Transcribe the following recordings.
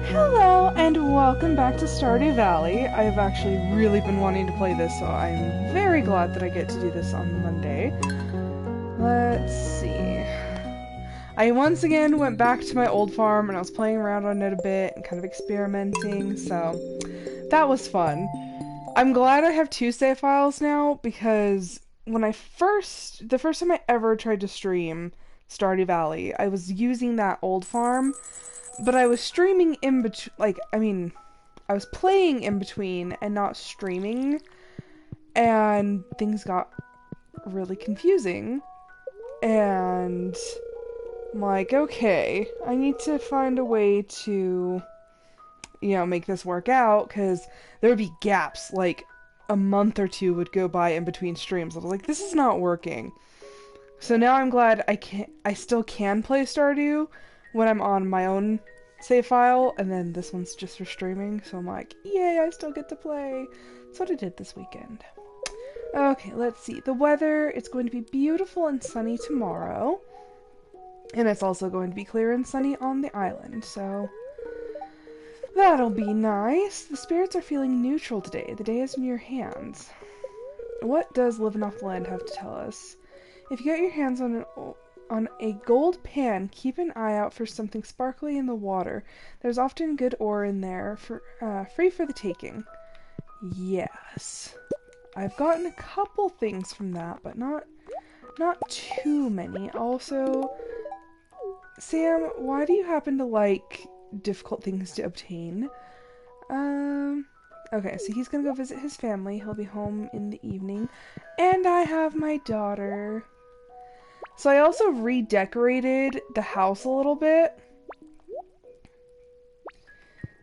Hello and welcome back to Stardew Valley. I've actually really been wanting to play this, so I'm very glad that I get to do this on Monday. Let's see. I once again went back to my old farm and I was playing around on it a bit and kind of experimenting, so that was fun. I'm glad I have two save files now because when the first time I ever tried to stream Stardew Valley, I was using that old farm. But I was streaming in between, I was playing in between and not streaming, and things got really confusing, and I'm like, okay, I need to find a way to, make this work out, because there would be gaps, like, a month or two would go by in between streams. I was like, this is not working. So now I'm glad I still can play Stardew when I'm on my own save file, and then this one's just for streaming, so I'm like, yay, I still get to play. That's what I did this weekend. Okay, let's see. The weather, it's going to be beautiful and sunny tomorrow, and it's also going to be clear and sunny on the island, so that'll be nice. The spirits are feeling neutral today. The day is in your hands. What does living off the land have to tell us? If you get your hands on a gold pan, keep an eye out for something sparkly in the water. There's often good ore in there, free for the taking. Yes. I've gotten a couple things from that, but not too many. Also, Sam, why do you happen to like difficult things to obtain? Okay, so he's gonna go visit his family. He'll be home in the evening. And I have my daughter. So I also redecorated the house a little bit.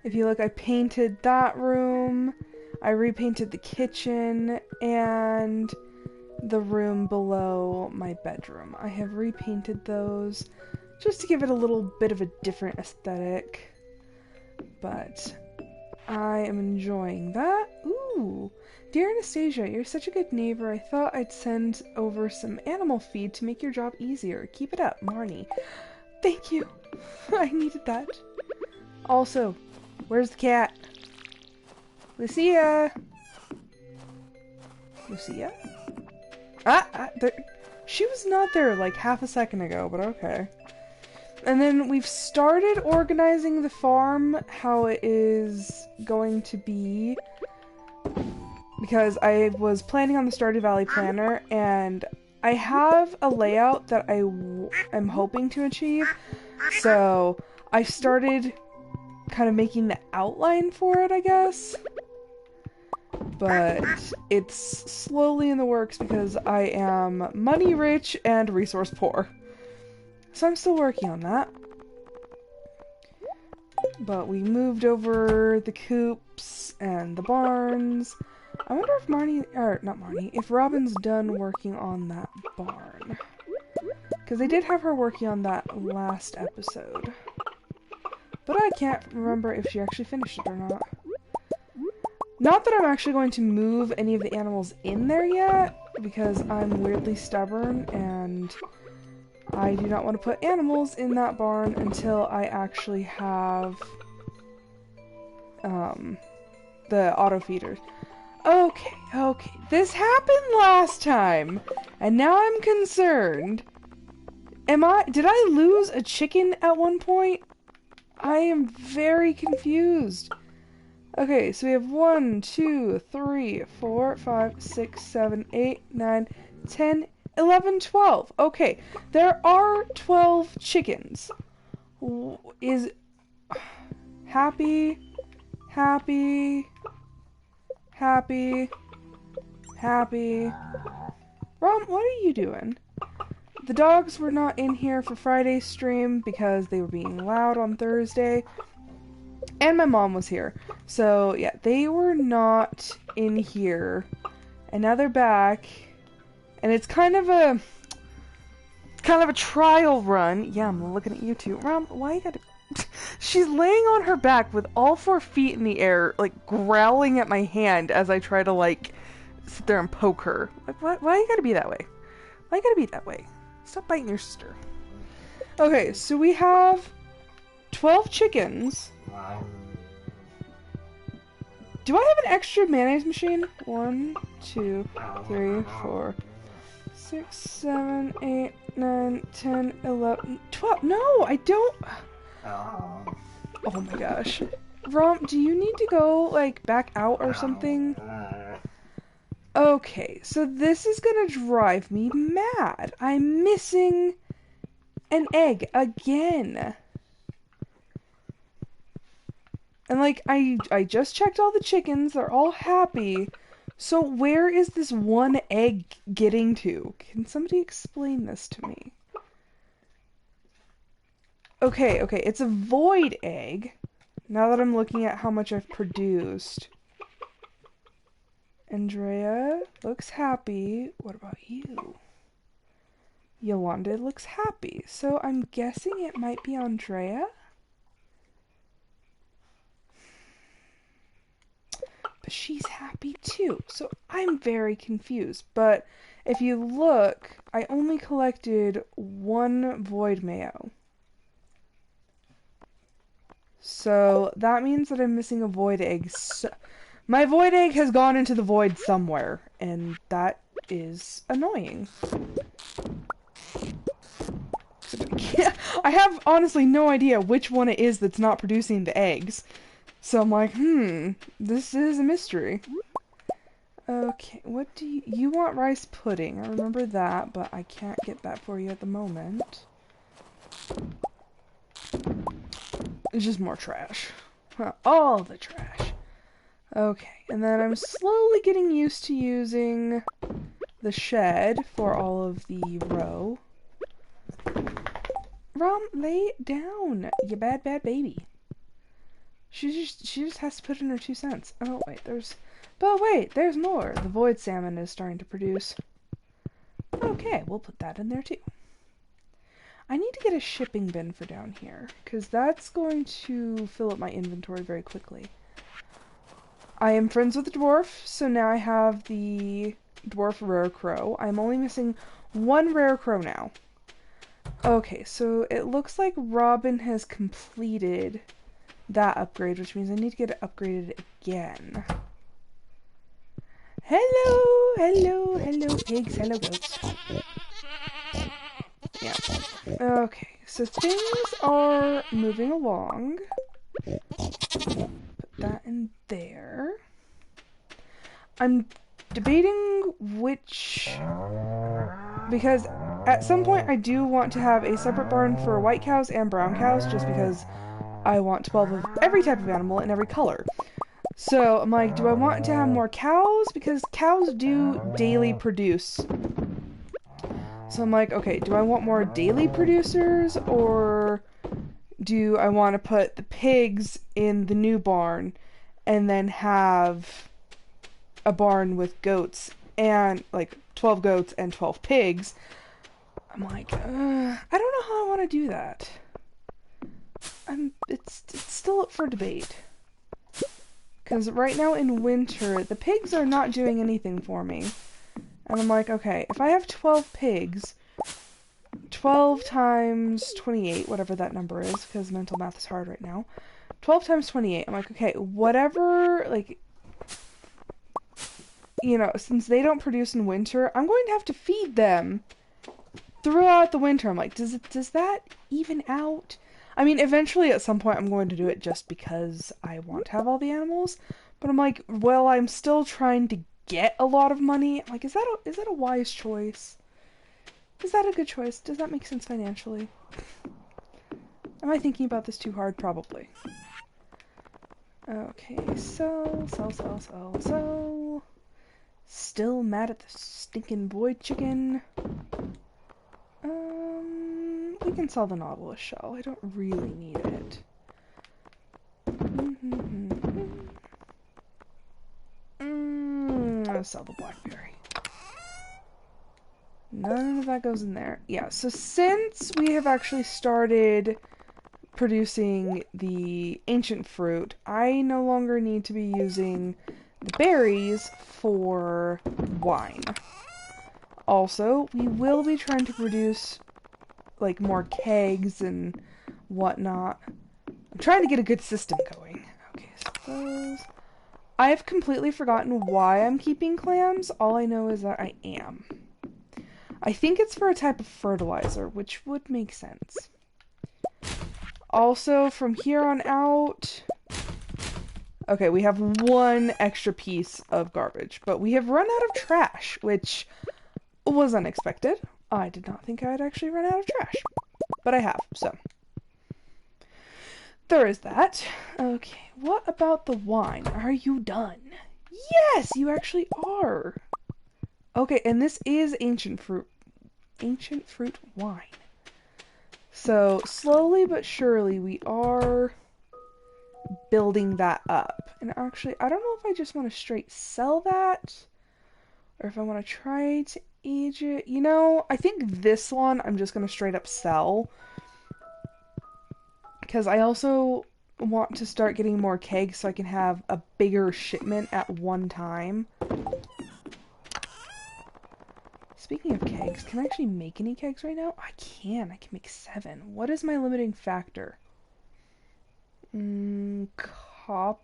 If you look, I painted that room, I repainted the kitchen, and the room below my bedroom. I have repainted those just to give it a little bit of a different aesthetic. But I am enjoying that. Ooh. Dear Anastasia, you're such a good neighbor. I thought I'd send over some animal feed to make your job easier. Keep it up, Marnie. Thank you. I needed that. Also, where's the cat? Lucia! Lucia? There, she was not there like half a second ago, but okay. And then we've started organizing the farm, how it is going to be, because I was planning on the Stardew Valley planner, and I have a layout that I am hoping to achieve, so I started kind of making the outline for it, I guess, but it's slowly in the works because I am money rich and resource poor, so I'm still working on that. But we moved over the coops and the barns. I wonder if if Robin's done working on that barn. Because they did have her working on that last episode. But I can't remember if she actually finished it or not. Not that I'm actually going to move any of the animals in there yet, because I'm weirdly stubborn, and I do not want to put animals in that barn until I actually have the auto feeders. Okay. This happened last time, and now I'm concerned. Did I lose a chicken at one point? I am very confused. Okay, so we have 1, 2, 3, 4, 5, 6, 7, 8, 9, 10, 11, 12. Okay, there are 12 chickens. Is happy. Rom, what are you doing? The dogs were not in here for Friday's stream because they were being loud on Thursday. And my mom was here. So, yeah, they were not in here. And now they're back. And it's kind of a trial run. Yeah, I'm looking at you too. Rom, why you gotta... She's laying on her back with all 4 feet in the air, like, growling at my hand as I try to, like, sit there and poke her. Like, why you gotta be that way? Why you gotta be that way? Stop biting your sister. Okay, so we have 12 chickens. Do I have an extra mayonnaise machine? 1, 2, 3, 4, 6, 7, 8, 9, 10, 11, 12. No, I don't. Oh my gosh. Romp, do you need to go, like, back out or something? Okay, so this is gonna drive me mad. I'm missing an egg again. And, like, I just checked all the chickens. They're all happy. So where is this one egg getting to? Can somebody explain this to me? Okay, it's a void egg. Now that I'm looking at how much I've produced. Andrea looks happy. What about you? Yolanda looks happy. So I'm guessing it might be Andrea? But she's happy too. So I'm very confused. But if you look, I only collected 1 void mayo. So that means that I'm missing a void egg. My void egg has gone into the void somewhere, and that is annoying. I have honestly no idea which one it is that's not producing the eggs. So I'm like, this is a mystery. Okay, what do you want rice pudding? I remember that, but I can't get that for you at the moment. It's just more trash. All the trash. Okay, and then I'm slowly getting used to using the shed for all of the row. Rom, lay down, you bad baby. She just has to put in her 2 cents. Oh wait, there's more. The void salmon is starting to produce. Okay, we'll put that in there too. I need to get a shipping bin for down here, because that's going to fill up my inventory very quickly. I am friends with the dwarf, so now I have the dwarf rare crow. I'm only missing 1 rare crow now. Okay, so it looks like Robin has completed that upgrade, which means I need to get it upgraded again. Hello pigs, hello goats. Yeah. Okay, so things are moving along. Put that in there. I'm debating which... Because at some point I do want to have a separate barn for white cows and brown cows, just because I want 12 of every type of animal in every color. So I'm like, do I want to have more cows? Because cows do daily produce. So I'm like, okay, do I want more daily producers, or do I want to put the pigs in the new barn and then have a barn with goats and like 12 goats and 12 pigs? I'm like, I don't know how I want to do that. It's still up for debate. Because right now in winter, the pigs are not doing anything for me. And I'm like, okay, if I have 12 pigs, 12 times 28, whatever that number is, because mental math is hard right now. 12 times 28, I'm like, okay, whatever, like, you know, since they don't produce in winter, I'm going to have to feed them throughout the winter. I'm like, does that even out? I mean, eventually at some point I'm going to do it just because I want to have all the animals. But I'm like, well, I'm still trying to get a lot of money. I'm like, is that a wise choice? Is that a good choice? Does that make sense financially? Am I thinking about this too hard? Probably. Okay, sell. Still mad at the stinking void chicken. We can sell the Nautilus shell. I don't really need it. I'll sell the blackberry. None of that goes in there. Yeah, so since we have actually started producing the ancient fruit, I no longer need to be using the berries for wine. Also, we will be trying to produce like more kegs and whatnot. I'm trying to get a good system going. Okay, so those I've completely forgotten why I'm keeping clams. All I know is that I am. I think it's for a type of fertilizer, which would make sense. Also, from here on out... Okay, we have one extra piece of garbage, but we have run out of trash, which was unexpected. I did not think I'd actually run out of trash, but I have, so. There is that. Okay, what about the wine? Are you done? Yes, you actually are. Okay, and this is ancient fruit wine. So, slowly but surely, we are building that up. And actually, I don't know if I just want to straight sell that, or if I want to try to age it. You know, I think this one I'm just going to straight up sell. Because I also want to start getting more kegs so I can have a bigger shipment at one time. Speaking of kegs, can I actually make any kegs right now? I can make 7. What is my limiting factor? Copper?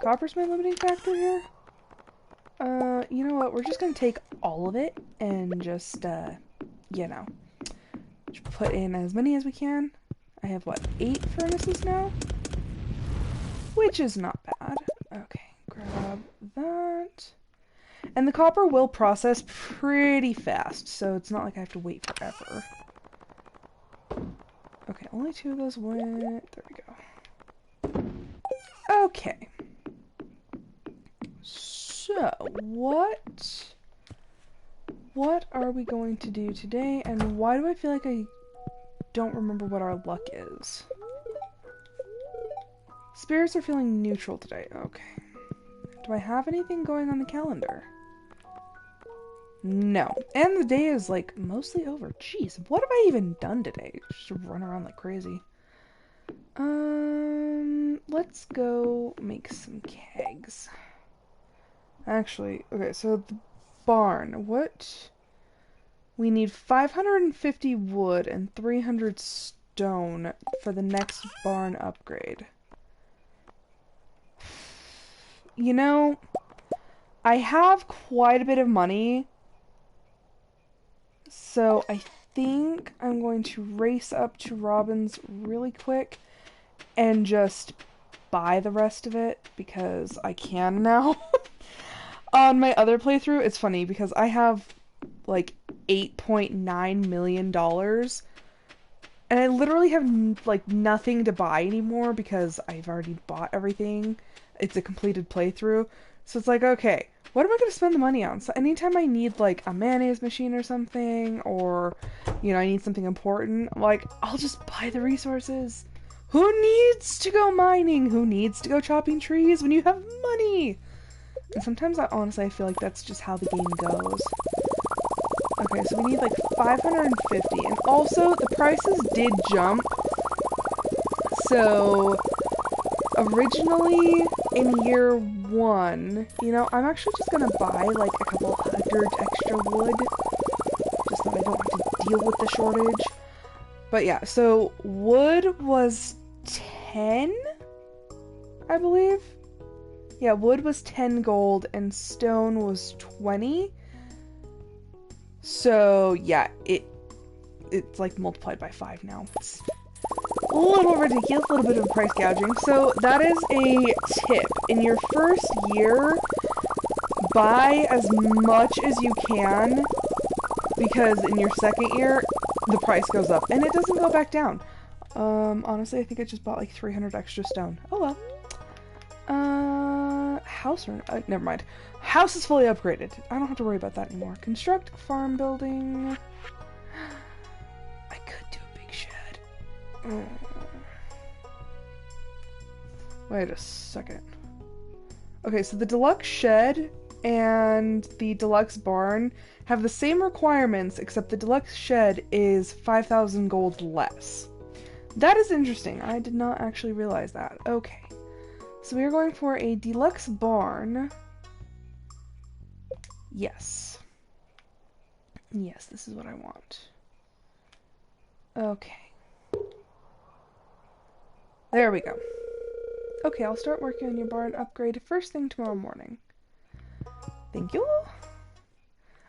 Copper's my limiting factor here? You know what? We're just gonna take all of it and just, you know, just put in as many as we can. I have, what, 8 furnaces now? Which is not bad. Okay, grab that. And the copper will process pretty fast, so it's not like I have to wait forever. Okay, only 2 of those went... There we go. Okay. So, what are we going to do today, and why do I feel like I don't remember what our luck is? Spirits are feeling neutral today. Okay. Do I have anything going on the calendar? No. And the day is, like, mostly over. Jeez, what have I even done today? Just run around like crazy. Let's go make some kegs. Actually, okay, so the barn. What? We need 550 wood and 300 stone for the next barn upgrade. You know, I have quite a bit of money, so I think I'm going to race up to Robin's really quick and just buy the rest of it, because I can now. On my other playthrough, it's funny, because I have, like, $8.9 million, and I literally have, like, nothing to buy anymore, because I've already bought everything. It's a completed playthrough. So it's like, okay, what am I going to spend the money on? So anytime I need, like, a mayonnaise machine or something, or, you know, I need something important, like, I'll just buy the resources. Who needs to go mining? Who needs to go chopping trees when you have money? And sometimes, honestly, I feel like that's just how the game goes. Okay, so we need, like, 550. And also, the prices did jump. So, originally, in year 1, you know, I'm actually just gonna buy, like, a couple hundred extra wood, just so I don't have to deal with the shortage. But yeah, so wood was 10, I believe. Yeah, wood was 10 gold and stone was 20. So yeah, it's like multiplied by 5 now. It's a little ridiculous, a little bit of price gouging. So that is a tip. In your first year, buy as much as you can, because in your second year, the price goes up, and it doesn't go back down. Honestly, I think I just bought like 300 extra stone. Oh well. House or... never mind. House is fully upgraded. I don't have to worry about that anymore. Construct farm building. I could do a big shed. Wait a second. Okay, so the deluxe shed and the deluxe barn have the same requirements, except the deluxe shed is 5,000 gold less. That is interesting. I did not actually realize that. Okay. So we are going for a deluxe barn. Yes. Yes, this is what I want. Okay. There we go. Okay, I'll start working on your barn upgrade first thing tomorrow morning. Thank you.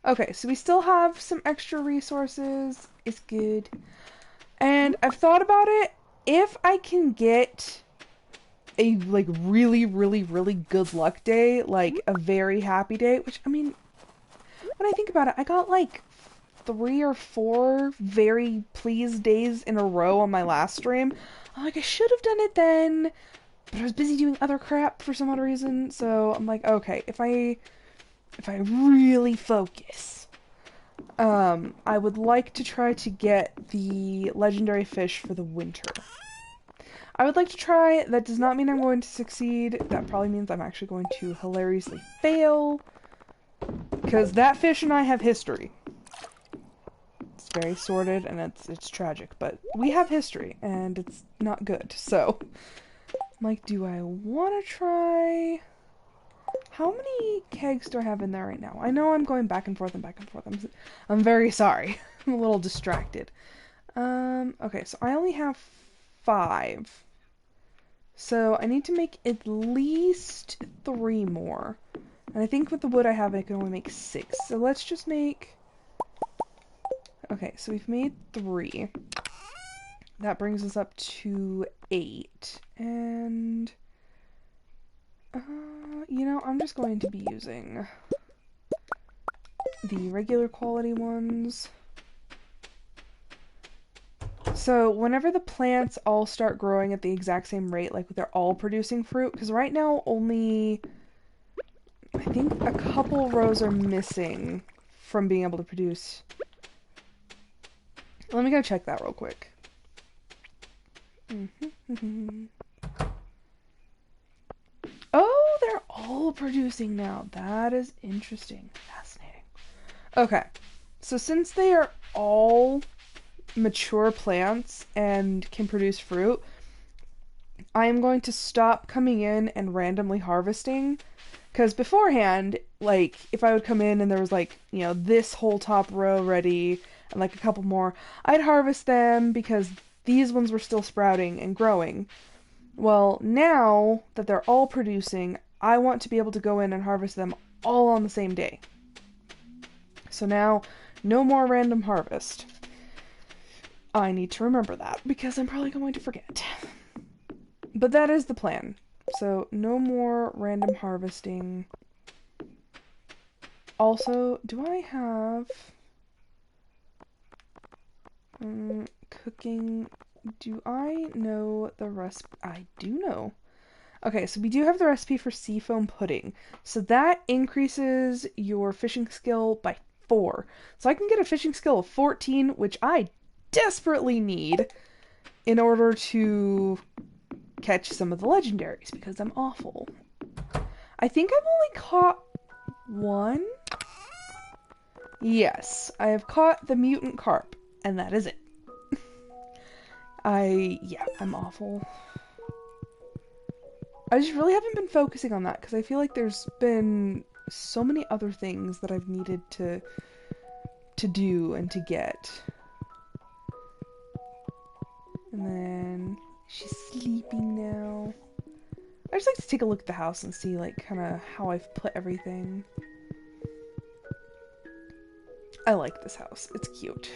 Okay, so we still have some extra resources. It's good. And I've thought about it. If I can get a like really, really, really good luck day, like a very happy day, which I mean, when I think about it, I got like 3 or 4 very pleased days in a row on my last stream. I'm like, I should have done it then, but I was busy doing other crap for some odd reason. So I'm like, okay, if I really focus, I would like to try to get the legendary fish for the winter. I would like to try. That does not mean I'm going to succeed. That probably means I'm actually going to hilariously fail. Because that fish and I have history. It's very sordid and it's tragic, but we have history and it's not good. So, I'm like, do I want to try? How many kegs do I have in there right now? I know I'm going back and forth and back and forth. I'm very sorry. I'm a little distracted. Okay, so I only have 5. So I need to make at least 3 more. And I think with the wood I have, I can only make 6. So let's just make... Okay, so we've made 3. That brings us up to 8. And... you know, I'm just going to be using the regular quality ones. So whenever the plants all start growing at the exact same rate, like they're all producing fruit, because right now only, I think a couple rows are missing from being able to produce. Let me go check that real quick. Oh, they're all producing now. That is interesting. Fascinating. Okay, so since they are all mature plants and can produce fruit, I am going to stop coming in and randomly harvesting. Because beforehand, like, if I would come in and there was, like, you know, this whole top row ready and, like, a couple more, I'd harvest them because these ones were still sprouting and growing. Well, now that they're all producing, I want to be able to go in and harvest them all on the same day. So now, no more random harvest. I need to remember that because I'm probably going to forget. But that is the plan. So, no more random harvesting. Also, do I have... cooking... Do I know the recipe? I do know. Okay, so we do have the recipe for Seafoam Pudding. So that increases your fishing skill by 4. So I can get a fishing skill of 14, which I desperately need in order to catch some of the legendaries, because I'm awful. I think I've only caught 1. Yes, I have caught the mutant carp, and that is it. I'm awful. I just really haven't been focusing on that, because I feel like there's been so many other things that I've needed to do and to get. And then she's sleeping now. I just like to take a look at the house and see, like, kind of how I've put everything. I like this house. It's cute.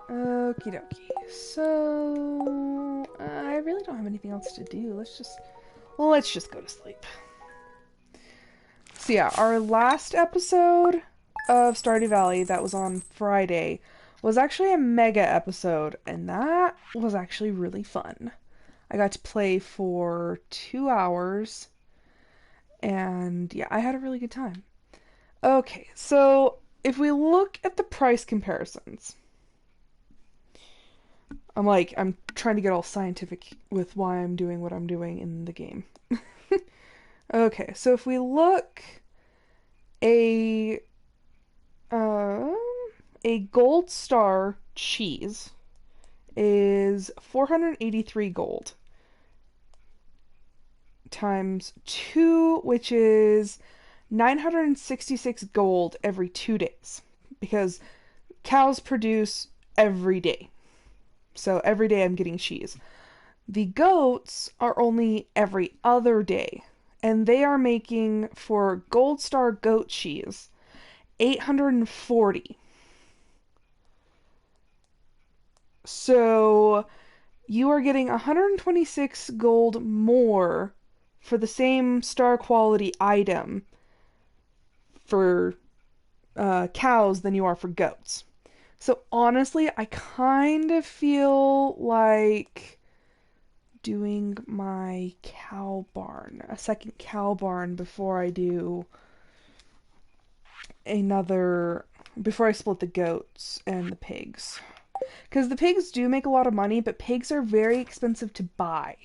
Okie dokie. So, I really don't have anything else to do. Let's just go to sleep. So yeah, our last episode of Stardew Valley that was on Friday was actually a mega episode, and that was actually really fun. I got to play for 2 hours, and yeah, I had a really good time. Okay, so if we look at the price comparisons, I'm trying to get all scientific with why I'm doing what I'm doing in the game. Okay, so if we look, a gold star cheese is 483 gold times 2, which is 966 gold every 2 days, because cows produce every day. So every day I'm getting cheese. The goats are only every other day, and they are making for Gold Star goat cheese 840. So you are getting 126 gold more for the same star quality item for cows than you are for goats. So honestly, I kind of feel like doing my cow barn, a second cow barn before I do another, before I split the goats and the pigs. Because the pigs do make a lot of money, but pigs are very expensive to buy.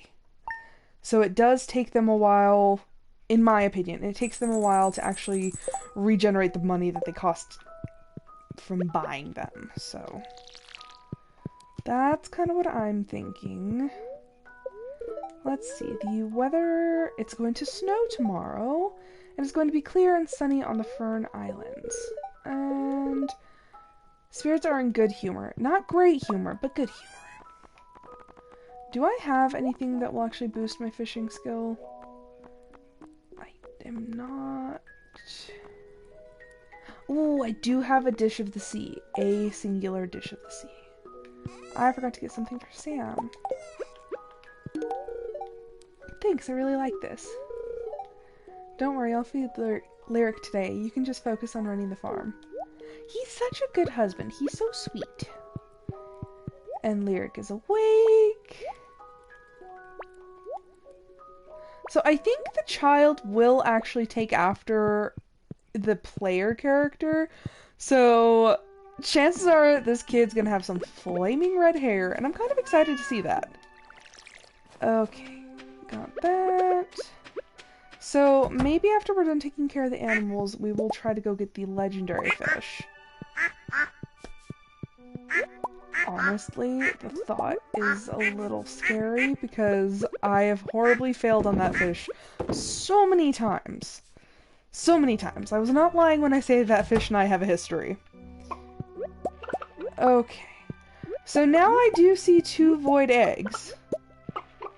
So it does take them a while, in my opinion, it takes them a while to actually regenerate the money that they cost from buying them. So that's kind of what I'm thinking. Let's see, the weather, it's going to snow tomorrow, and it's going to be clear and sunny on the Fern Islands. And spirits are in good humor. Not great humor, but good humor. Do I have anything that will actually boost my fishing skill? I am not... Ooh, I do have a dish of the sea. A singular dish of the sea. I forgot to get something for Sam. Thanks, I really like this. Don't worry, I'll feed Lyric today. You can just focus on running the farm. He's such a good husband. He's so sweet. And Lyric is awake. So I think the child will actually take after the player character. So chances are this kid's gonna have some flaming red hair, and I'm kind of excited to see that. Okay, got that. So maybe after we're done taking care of the animals, we will try to go get the legendary fish. Honestly, the thought is a little scary because I have horribly failed on that fish so many times. So many times. I was not lying when I say that fish and I have a history. Okay. So now I do see 2 void eggs.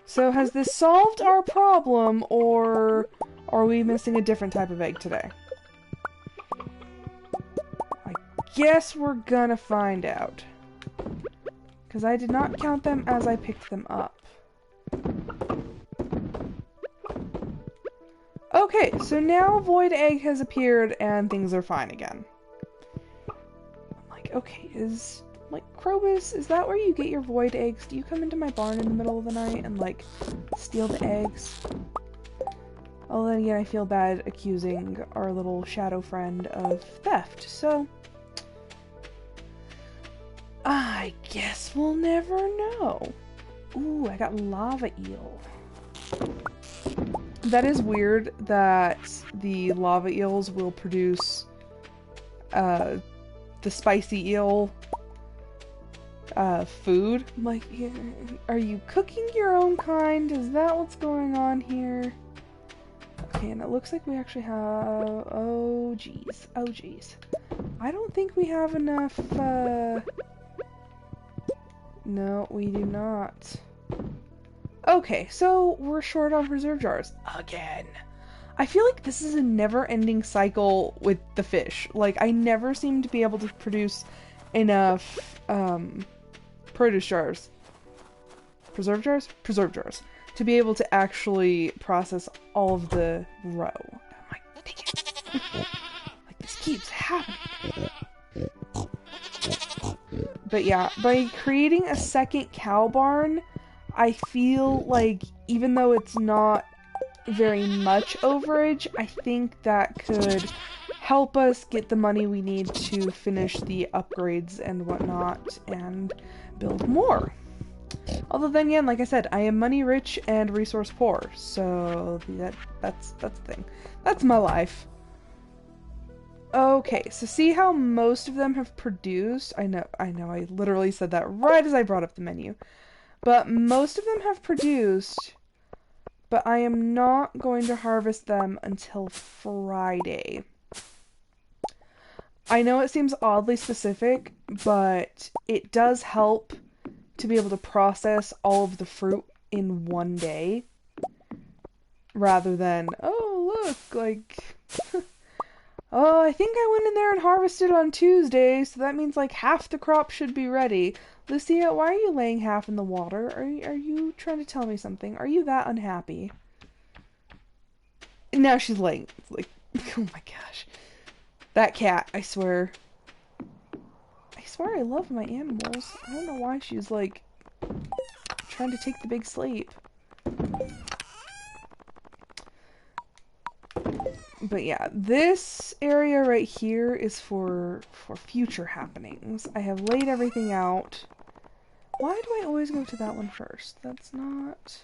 So has this solved our problem, or are we missing a different type of egg today? I guess we're gonna find out. Because I did not count them as I picked them up. Okay, so now void egg has appeared and things are fine again. I'm like, okay, like, Krobus, is that where you get your void eggs? Do you come into my barn in the middle of the night and, like, steal the eggs? Oh, then again, I feel bad accusing our little shadow friend of theft, so... I guess we'll never know. Ooh, I got lava eel. That is weird that the lava eels will produce the spicy eel food. I'm like, are you cooking your own kind? Is that what's going on here? Okay, and it looks like we actually have... Oh, geez. Oh, geez. I don't think we have enough, No, we do not. Okay, so we're short on preserve jars. Again. I feel like this is a never-ending cycle with the fish. Like, I never seem to be able to produce enough, produce jars. Preserve jars? Preserve jars. To be able to actually process all of the row. I'm like, dang it. Like, this keeps happening. But yeah, by creating a second cow barn, I feel like even though it's not very much overage, I think that could help us get the money we need to finish the upgrades and whatnot and build more. Although then again, like I said, I am money rich and resource poor, so that's the thing. That's my life. Okay, so see how most of them have produced? I know, I literally said that right as I brought up the menu. But most of them have produced, but I am not going to harvest them until Friday. I know it seems oddly specific, but it does help to be able to process all of the fruit in one day. Rather than, oh, look, like, oh, I think I went in there and harvested on Tuesday, so that means, like, half the crop should be ready. Lucia, why are you laying half in the water? Are you trying to tell me something? Are you that unhappy? And now she's laying, like, oh my gosh. That cat, I swear. I swear I love my animals. I don't know why she's, like, trying to take the big sleep. But yeah, this area right here is for future happenings. I have laid everything out. Why do I always go to that one first? That's not...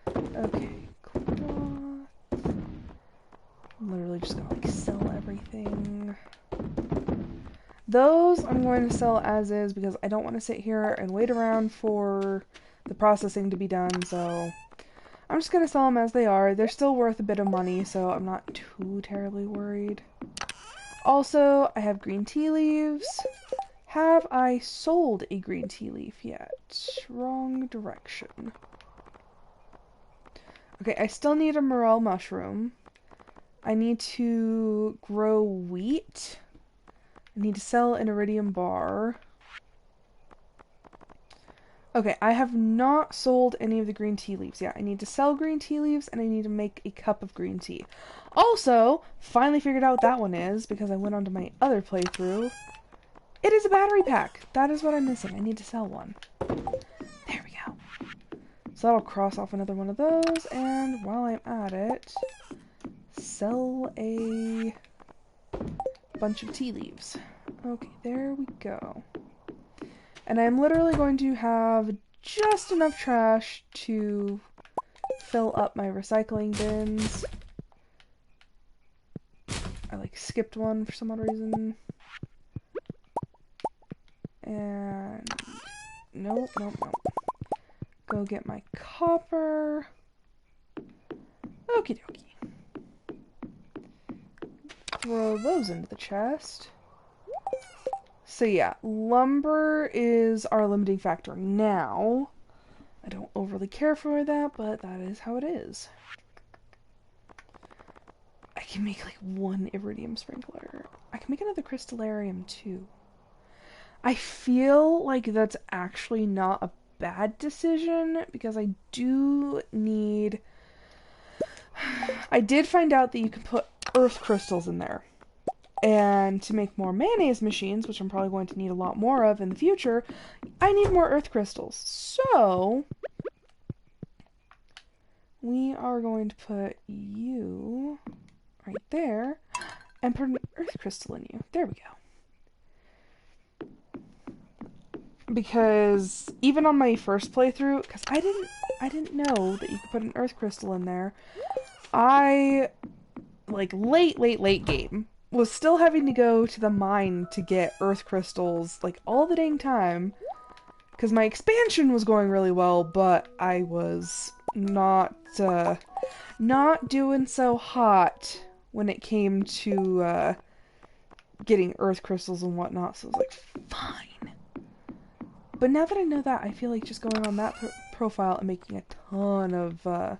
Okay, cloth. I'm literally just gonna, like, sell everything. Those I'm going to sell as is because I don't want to sit here and wait around for the processing to be done, so... I'm just going to sell them as they are. They're still worth a bit of money, so I'm not too terribly worried. Also, I have green tea leaves. Have I sold a green tea leaf yet? Wrong direction. Okay, I still need a morel mushroom. I need to grow wheat. I need to sell an iridium bar. Okay, I have not sold any of the green tea leaves yet. I need to sell green tea leaves, and I need to make a cup of green tea. Also, finally figured out what that one is, because I went on to my other playthrough. It is a battery pack! That is what I'm missing. I need to sell one. There we go. So that'll cross off another one of those, and while I'm at it, sell a bunch of tea leaves. Okay, there we go. And I'm literally going to have just enough trash to fill up my recycling bins. I, like, skipped one for some odd reason. And... Nope. Go get my copper. Okie dokie. Throw those into the chest. So yeah, lumber is our limiting factor now. I don't overly care for that, but that is how it is. I can make like one iridium sprinkler. I can make another crystallarium too. I feel like that's actually not a bad decision because I do need... I did find out that you can put earth crystals in there. And to make more mayonnaise machines, which I'm probably going to need a lot more of in the future, I need more earth crystals. So, we are going to put you right there and put an earth crystal in you. There we go. Because even on my first playthrough, because I didn't know that you could put an earth crystal in there, I, like, late game, was still having to go to the mine to get earth crystals, like, all the dang time. Because my expansion was going really well, but I was not doing so hot when it came to, getting earth crystals and whatnot, so I was like, fine. But now that I know that, I feel like just going on that profile and making a ton of,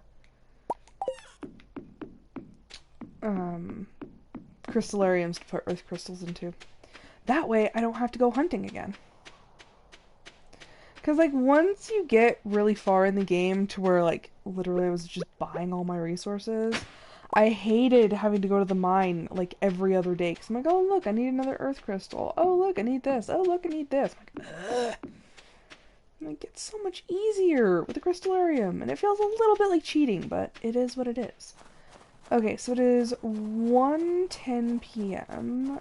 crystallariums to put earth crystals into. That way, I don't have to go hunting again. Because, like, once you get really far in the game to where, like, literally I was just buying all my resources, I hated having to go to the mine, like, every other day. Because I'm like, oh, look, I need another earth crystal. Oh, look, I need this. Oh, look, I need this. I'm like, ugh. And it gets so much easier with the crystallarium. And it feels a little bit like cheating, but it is what it is. Okay, so it is 1:10 p.m.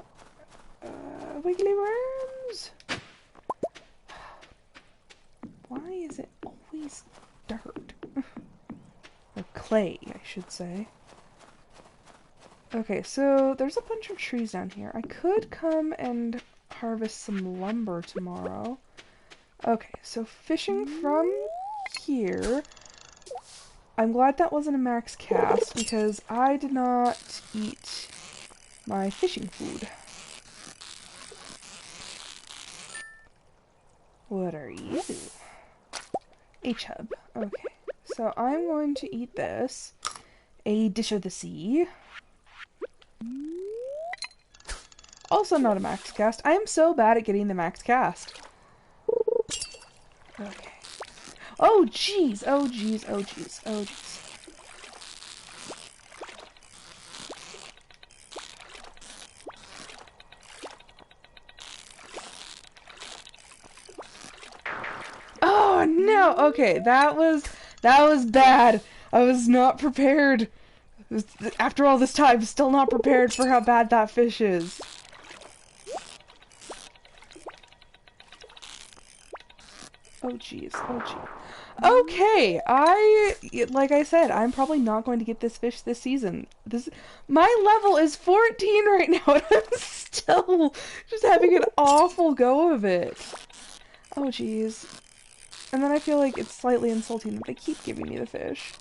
Wiggly worms! Why is it always dirt? Or clay, I should say. Okay, so there's a bunch of trees down here. I could come and harvest some lumber tomorrow. Okay, so fishing from here... I'm glad that wasn't a max cast, because I did not eat my fishing food. What are you? A chub. Okay. So I'm going to eat this. A dish of the sea. Also not a max cast. I am so bad at getting the max cast. Okay. Oh jeez, oh jeez, oh jeez, oh jeez. Oh no! Okay, that was bad. I was not prepared. After all this time, still not prepared for how bad that fish is. Oh jeez, oh jeez. Okay, like I said, I'm probably not going to get this fish this season. My level is 14 right now, and I'm still just having an awful go of it. Oh jeez. And then I feel like it's slightly insulting that they keep giving me the fish.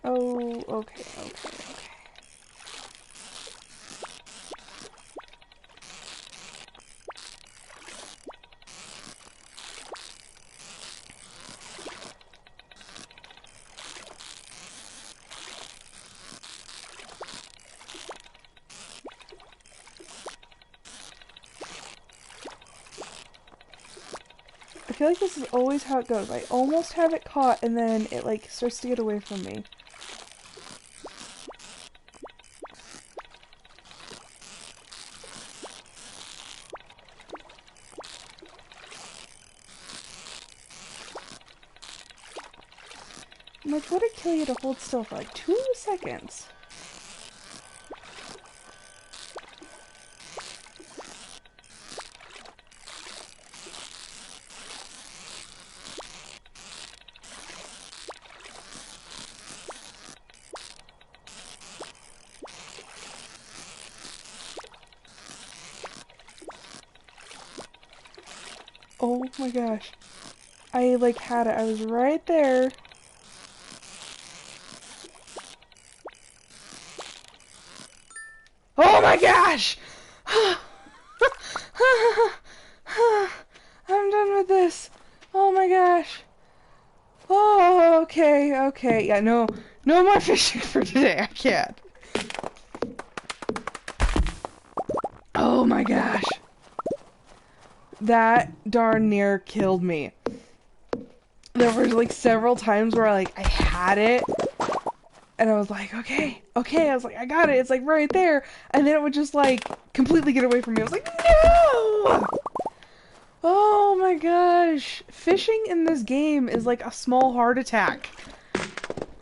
Oh, okay, okay, okay. I feel like this is always how it goes. I almost have it caught and then it like starts to get away from me. I'm like, would it kill you to hold still for like 2 seconds? Oh my gosh. I like had it. I was right there. Oh my gosh! I'm done with this. Oh my gosh. Oh, okay, okay. Yeah, no more fishing for today. I can't. Oh my gosh. That darn near killed me. There were like several times where I had it and I was like, okay, I was like, I got it, it's like right there, and then it would just like completely get away from me. I was like, no! Oh my gosh. Fishing in this game is like a small heart attack.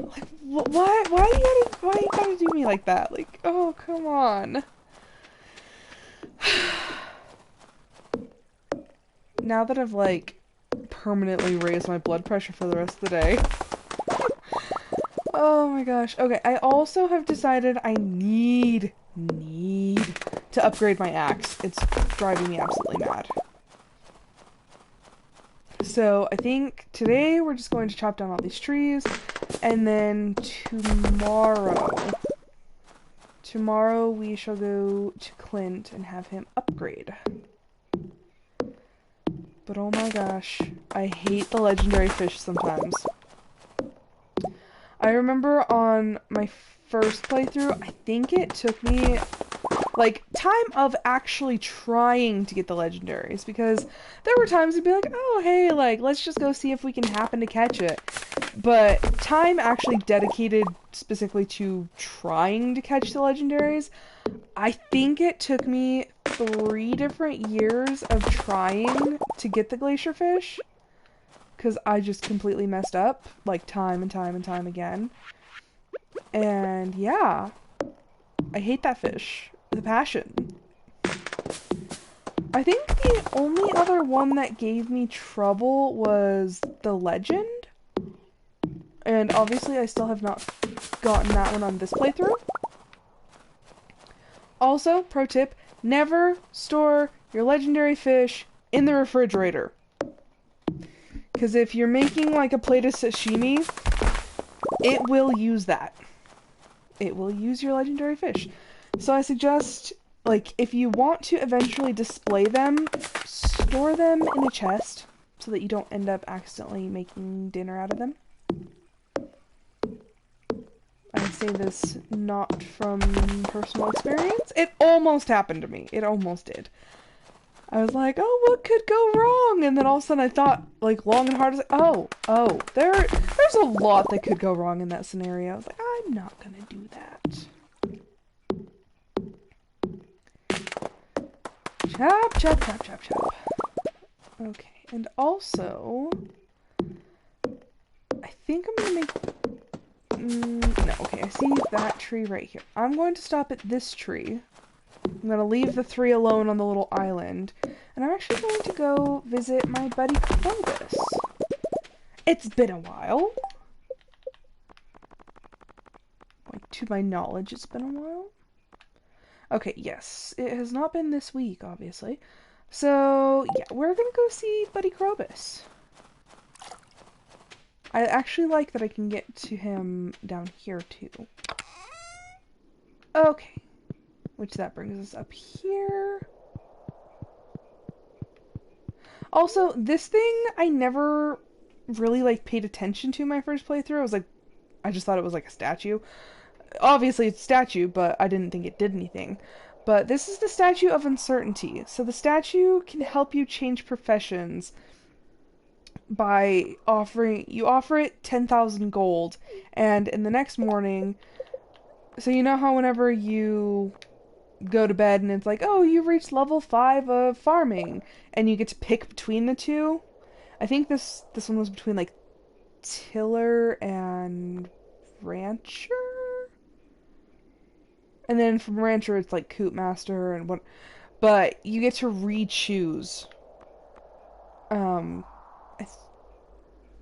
Like, why you gotta do me like that? Like, oh, come on. Now that I've like permanently raised my blood pressure for the rest of the day. Oh my gosh. Okay, I also have decided I need to upgrade my axe. It's driving me absolutely mad. So I think today we're just going to chop down all these trees, and then tomorrow we shall go to Clint and have him upgrade. But oh my gosh, I hate the legendary fish sometimes. I remember on my first playthrough, I think it took me like time of actually trying to get the legendaries, because there were times I'd be like, oh hey, like let's just go see if we can happen to catch it. But time actually dedicated specifically to trying to catch the legendaries, I think it took me 3 different years of trying to get the glacier fish, because I just completely messed up, like time and time and time again. And yeah, I hate that fish with a passion. I think the only other one that gave me trouble was the legend. And obviously I still have not gotten that one on this playthrough. Also, pro tip, never store your legendary fish in the refrigerator. Because if you're making like a plate of sashimi, it will use that. it will use your legendary fish. So I suggest, like, if you want to eventually display them, store them in a chest so that you don't end up accidentally making dinner out of them. I say this not from personal experience. It almost happened to me. It almost did. I was like, oh, what could go wrong? And then all of a sudden I thought, like, long and hard, I was like, there's a lot that could go wrong in that scenario. I was like, I'm not gonna do that. Chop, chop, chop, chop, chop. Okay, and also, I think I'm gonna make... no, okay, I see that tree right here. I'm going to stop at this tree. I'm going to leave the 3 alone on the little island. And I'm actually going to go visit my buddy Clovis. It's been a while. Like, to my knowledge, it's been a while. Okay, yes. It has not been this week, obviously. So, yeah, we're going to go see buddy Clovis. I actually like that I can get to him down here, too. Okay. Which that brings us up here. Also, this thing I never really, like, paid attention to my first playthrough. I just thought it was like a statue. Obviously it's a statue, but I didn't think it did anything. But this is the Statue of Uncertainty. So the statue can help you change professions by you offer it 10,000 gold, and in the next morning, so you know how whenever you go to bed and it's like, oh, you've reached level 5 of farming, and you get to pick between the two? I think this one was between, like, tiller and rancher? And then from rancher it's like coop master and what, but you get to re-choose.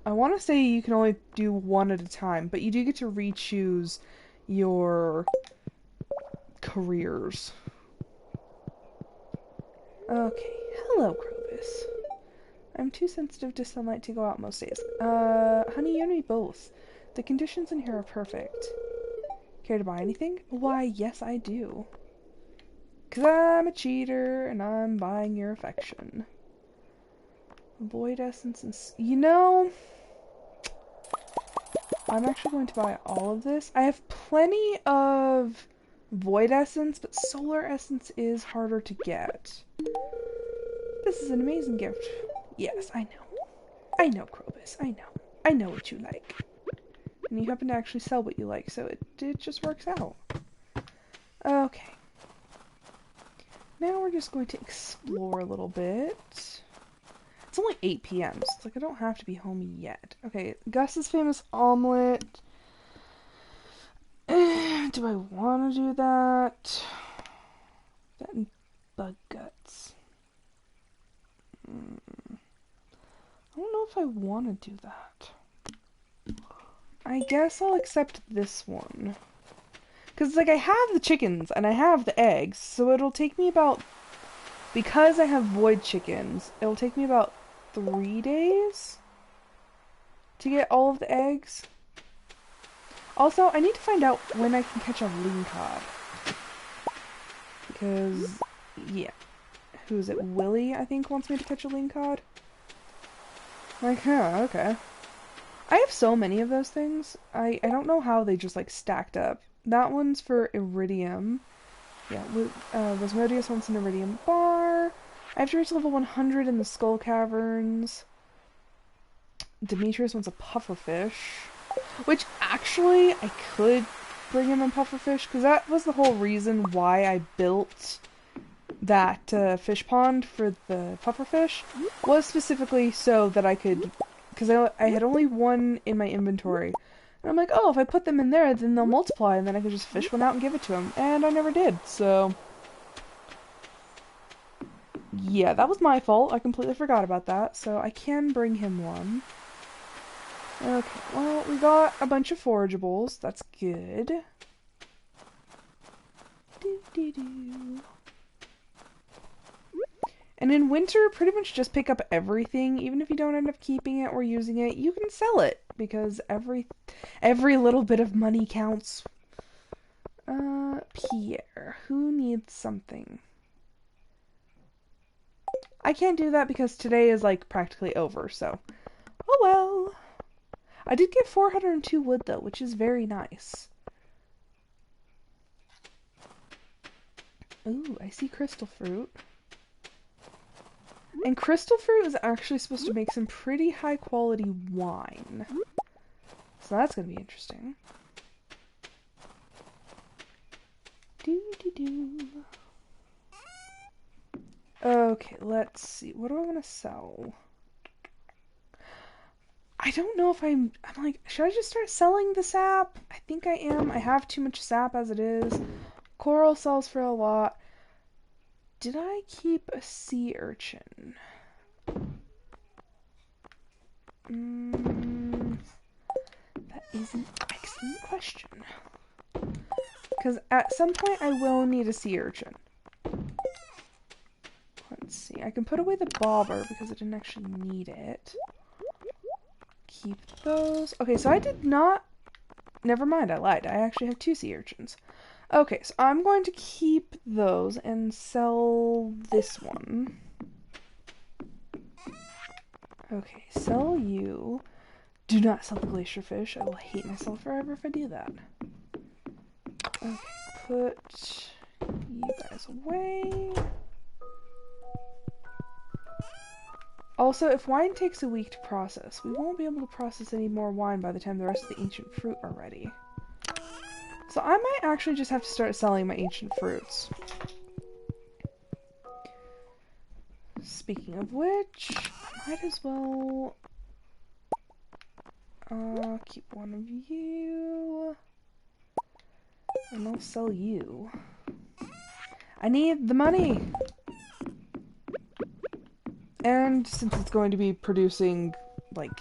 I want to say you can only do one at a time, but you do get to re-choose your careers. Okay, hello, Clovis. I'm too sensitive to sunlight to go out most days. Honey, you and me both. The conditions in here are perfect. Care to buy anything? Why, yes, I do. 'Cause I'm a cheater, and I'm buying your affection. Void essence and... You know... I'm actually going to buy all of this. I have plenty of void essence, but solar essence is harder to get. This is an amazing gift. Yes, I know. I know, Clovis. I know. I know what you like. And you happen to actually sell what you like, so it just works out. Okay. Now we're just going to explore a little bit. It's only 8 p.m., so it's like I don't have to be home yet. Okay, Gus's famous omelet. Do I want to do that? That and bug guts. I don't know if I want to do that. I guess I'll accept this one. Because, like, I have the chickens and I have the eggs, so it'll take me about... Because I have void chickens, it'll take me about 3 days to get all of the eggs. Also, I need to find out when I can catch a lean cod. Because, yeah. Who is it? Willie, I think, wants me to catch a lean cod. Like, huh, okay. I have so many of those things. I don't know how they just, like, stacked up. That one's for iridium. Yeah, Rosmodius wants an iridium bar. I have to reach level 100 in the Skull Caverns. Demetrius wants a pufferfish. Which, actually, I could bring him a pufferfish, because that was the whole reason why I built that fish pond for the pufferfish, was specifically so that I could... Because I had only one in my inventory. And I'm like, oh, if I put them in there, then they'll multiply, and then I could just fish one out and give it to him. And I never did, so... Yeah, that was my fault. I completely forgot about that, so I can bring him one. Okay, well, we got a bunch of forageables. That's good. Doo-doo-doo. And in winter, pretty much just pick up everything. Even if you don't end up keeping it or using it, you can sell it. Because every little bit of money counts. Pierre, who needs something? I can't do that because today is like practically over, so oh well. I did get 402 wood though, which is very nice. Ooh, I see crystal fruit. And crystal fruit is actually supposed to make some pretty high quality wine. So that's gonna be interesting. Okay, let's see. What do I want to sell? I don't know if I'm like, should I just start selling the sap? I think I am. I have too much sap as it is. Coral sells for a lot. Did I keep a sea urchin? That is an excellent question. Because at some point I will need a sea urchin. Let's see. I can put away the bobber because I didn't actually need it. Keep those. Okay, so I did not... Never mind, I lied. I actually have 2 sea urchins. Okay, so I'm going to keep those and sell this one. Okay, sell you. Do not sell the glacier fish. I will hate myself forever if I do that. Okay, put you guys away. Also, if wine takes a week to process, we won't be able to process any more wine by the time the rest of the ancient fruit are ready. So I might actually just have to start selling my ancient fruits. Speaking of which, I might as well keep one of you, and I'll sell you. I need the money! And since it's going to be producing, like,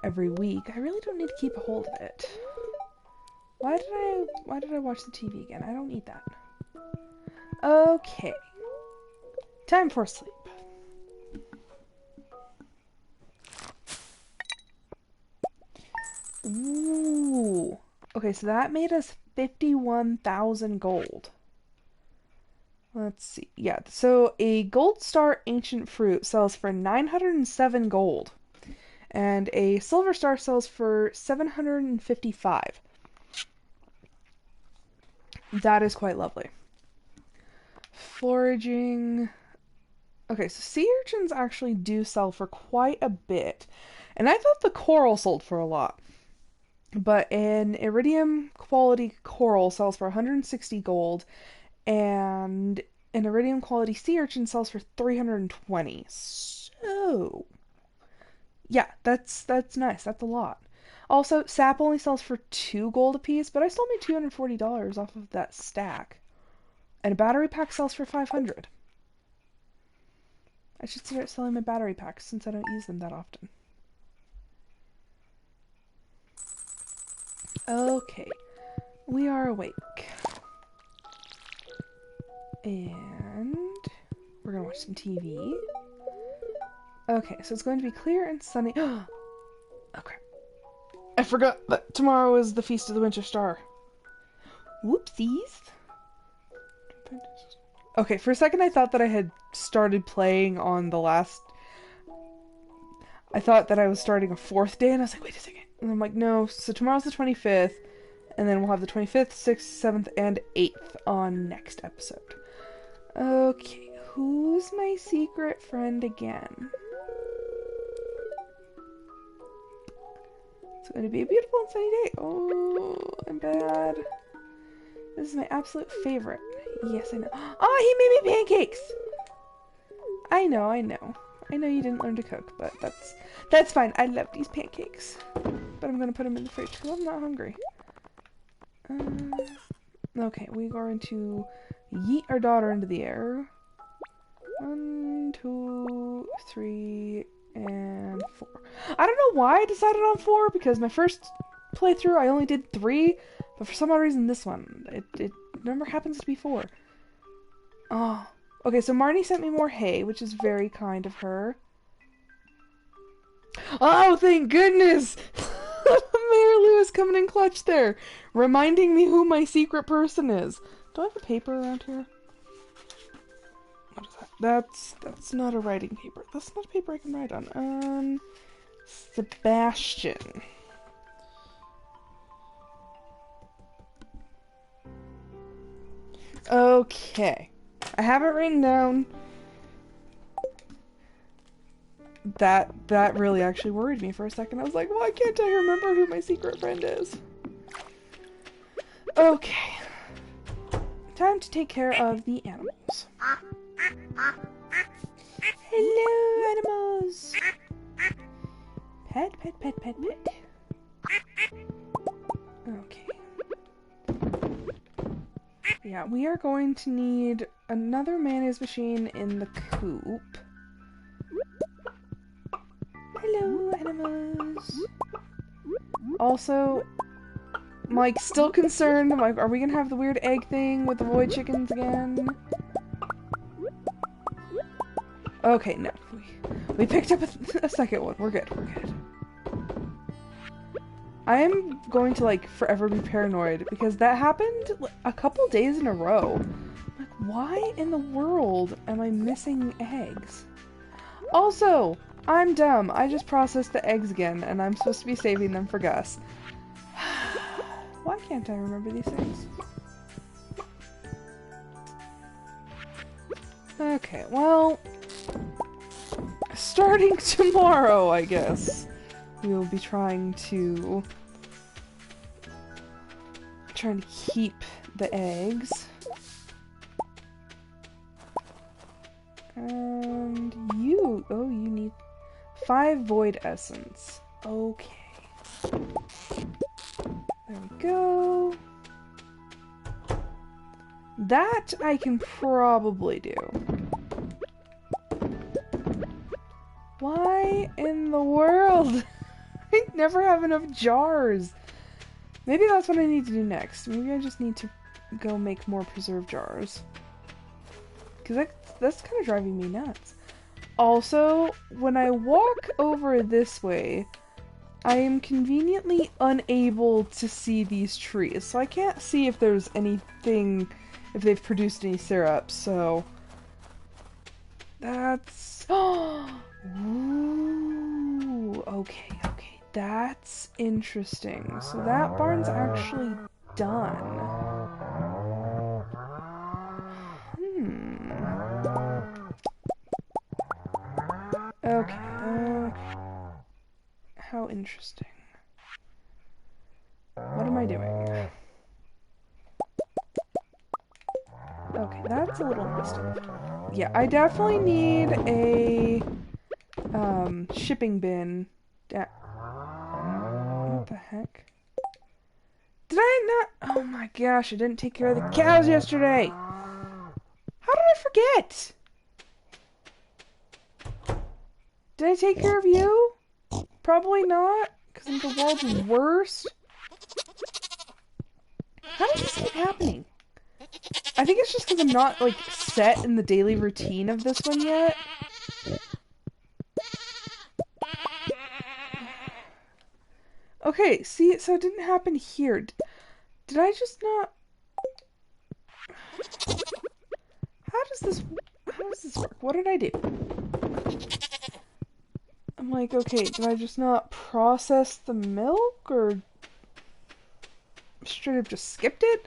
every week, I really don't need to keep a hold of it. Why did I watch the TV again? I don't need that. Okay. Time for sleep. Ooh. Okay, so that made us 51,000 gold. Let's see. Yeah, so a gold star ancient fruit sells for 907 gold. And a silver star sells for 755. That is quite lovely. Foraging. Okay, so sea urchins actually do sell for quite a bit. And I thought the coral sold for a lot. But an iridium quality coral sells for 160 gold. And an iridium quality sea urchin sells for 320. So, yeah, that's nice. That's a lot. Also, sap only sells for 2 gold apiece, but I still made $240 off of that stack. And a battery pack sells for 500. I should start selling my battery packs since I don't use them that often. Okay, we are awake. And we're gonna watch some TV. Okay, so it's going to be clear and sunny. Okay. I forgot that tomorrow is the Feast of the Winter Star. Whoopsies. Okay, for a second I thought that I had started playing on the last... I thought that I was starting a 4th day, and I was like, wait a second. And I'm like, no, so tomorrow's the 25th, and then we'll have the 25th, 6th, 7th, and 8th on next episode. Okay, who's my secret friend again? It's going to be a beautiful and sunny day. Oh, I'm bad. This is my absolute favorite. Yes, I know. Oh, he made me pancakes! I know. I know you didn't learn to cook, but that's fine. I love these pancakes. But I'm going to put them in the fridge because I'm not hungry. Okay, we're going to yeet our daughter into the air. 1, 2, 3, and 4. I don't know why I decided on 4, because my first playthrough I only did 3, but for some odd reason this one, it number happens to be 4. Oh. Okay, so Marnie sent me more hay, which is very kind of her. Oh, thank goodness! Mayor Lou is coming in clutch there, reminding me who my secret person is. Do I have a paper around here? What is that? That's not a writing paper. That's not a paper I can write on. Sebastian. Okay. I have it written down. That really actually worried me for a second. I was like, why can't I remember who my secret friend is? Okay. Time to take care of the animals. Hello, animals! Pet, pet, pet, pet, pet. Okay. Yeah, we are going to need another mayonnaise machine in the coop. Hello, animals. Also, I'm like still concerned. I'm like, are we gonna have the weird egg thing with the void chickens again? Okay, no. We picked up a second one. We're good. We're good. I am going to like forever be paranoid because that happened a couple days in a row. Like, why in the world am I missing eggs? Also, I'm dumb. I just processed the eggs again, and I'm supposed to be saving them for Gus. Why can't I remember these things? Okay, well, starting tomorrow, I guess, we will be trying to keep the eggs. And you, oh, you need 5 void essence. Okay. There we go. That I can probably do. Why in the world? I never have enough jars. Maybe that's what I need to do next. Maybe I just need to go make more preserve jars. Because that's kind of driving me nuts. Also, when I walk over this way, I am conveniently unable to see these trees. So I can't see if there's anything, if they've produced any syrup, so... That's... Ooh, okay. That's interesting. So that barn's actually done. Okay, how interesting. What am I doing? Okay, that's a little distant. Yeah, I definitely need a shipping bin. What the heck? Did I not? Oh my gosh, I didn't take care of the cows yesterday! How did I forget? Did I take care of you? Probably not, because I'm the world's worst. How does this keep happening? I think it's just because I'm not, like, set in the daily routine of this one yet. Okay, see, so it didn't happen here. Did I just not... How does this work? What did I do? I'm like, okay, did I just not process the milk, or straight up just skipped it?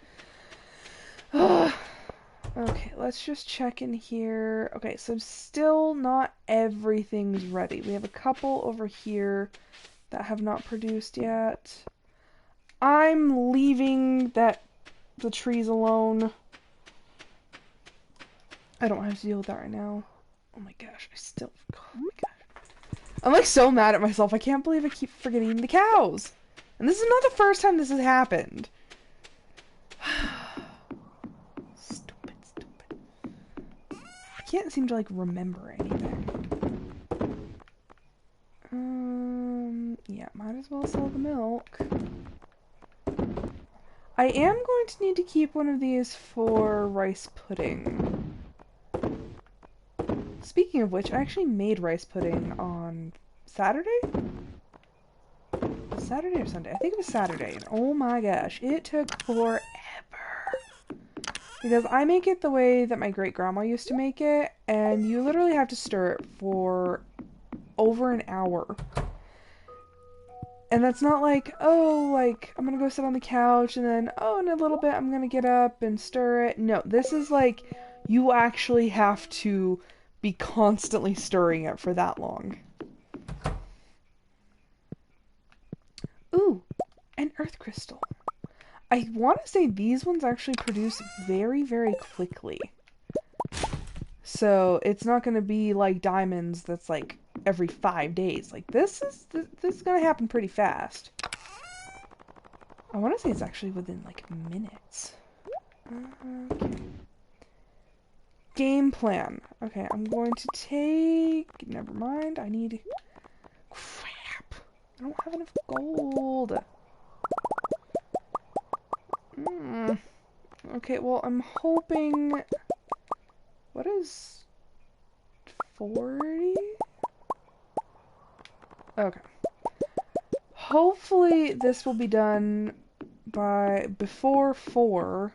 Okay, let's just check in here. Okay, so still not everything's ready. We have a couple over here that have not produced yet. I'm leaving the trees alone. I don't have to deal with that right now. Oh my gosh, oh my gosh. I'm like so mad at myself. I can't believe I keep forgetting the cows. And this is not the first time this has happened. Stupid. I can't seem to like remember anything. Yeah, might as well sell the milk. I am going to need to keep one of these for rice pudding. Speaking of which, I actually made rice pudding on Saturday? Saturday or Sunday? I think it was Saturday. And oh my gosh, it took forever. Because I make it the way that my great-grandma used to make it, and you literally have to stir it for over an hour. And that's not like, oh, like, I'm gonna go sit on the couch and then, oh, in a little bit I'm gonna get up and stir it. No, this is like, you actually have to be constantly stirring it for that long. Ooh, an earth crystal. I want to say these ones actually produce very, very quickly. So it's not going to be like diamonds that's like every 5 days. Like this is going to happen pretty fast. I want to say it's actually within like minutes. Okay. Game plan. Okay, I'm going to take... Never mind, I need... Crap. I don't have enough gold. Okay, well, I'm hoping... What is... 40? Okay. Hopefully this will be done by... before 4.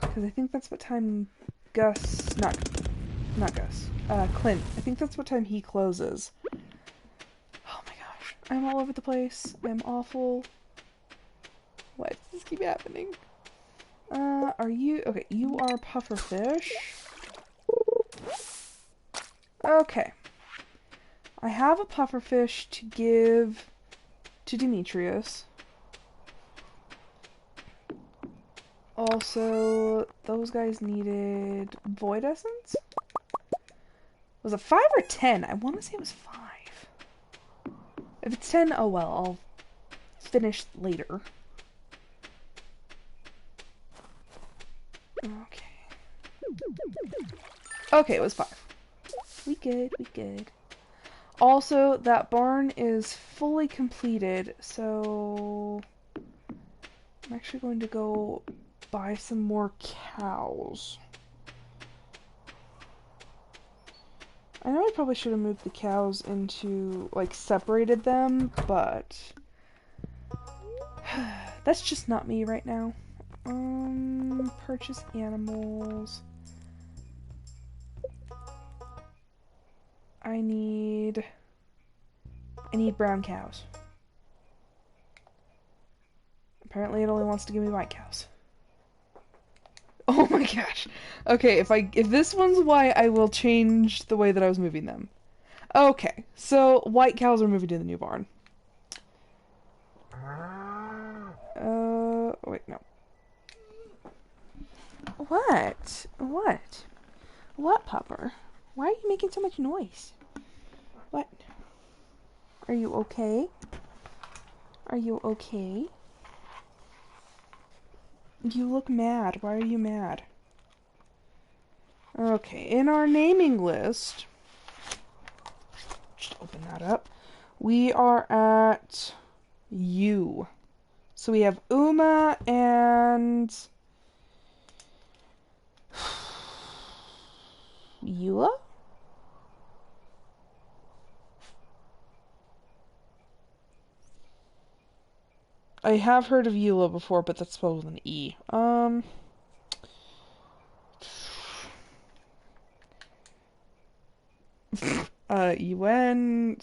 Because I think that's what time Gus... Not Gus. Clint. I think that's what time he closes. Oh my gosh. I'm all over the place. I'm awful. Why does this keep happening? Are you... Okay, you are pufferfish. Okay. I have a pufferfish to give to Demetrius. Also, those guys needed void essence? Was it 5 or 10? I want to say it was 5. If it's 10, oh well, I'll finish later. Okay. Okay, it was 5. We good, we good. Also, that barn is fully completed, so I'm actually going to go buy some more cows. I know I probably should have moved the cows into, like, separated them, but that's just not me right now. Purchase animals. I need brown cows. Apparently it only wants to give me white cows. Oh my gosh. Okay, if this one's white, I will change the way that I was moving them. Okay, so white cows are moving to the new barn. Wait, no. What? What? What, Pupper? Why are you making so much noise? What? Are you okay? Are you okay? You look mad. Why are you mad? Okay, in our naming list, just open that up, we are at U. So we have Uma and Eula? I have heard of Eula before, but that's spelled with an E. UN...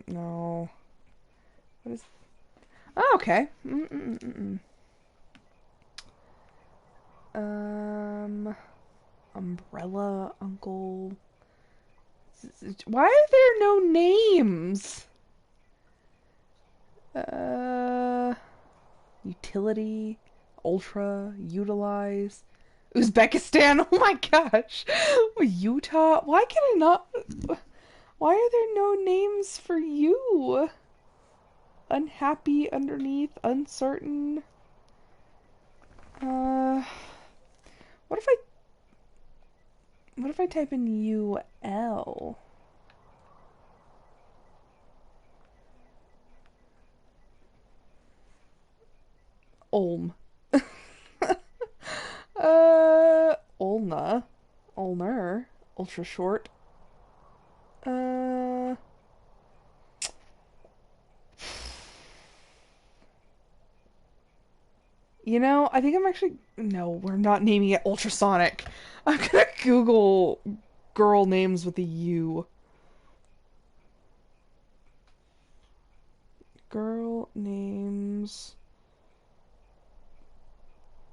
no. What is... Oh, okay. Umbrella, Uncle... Why are there no names? Utility, Ultra, Utilize, Uzbekistan, oh my gosh, Utah, why can I not, why are there no names for you? Unhappy underneath, uncertain, what if I type in UL? Ulm. Ulna. Ulner. Ultra short. You know, I think I'm actually... No, we're not naming it Ultrasonic. I'm gonna Google girl names with a U. Girl names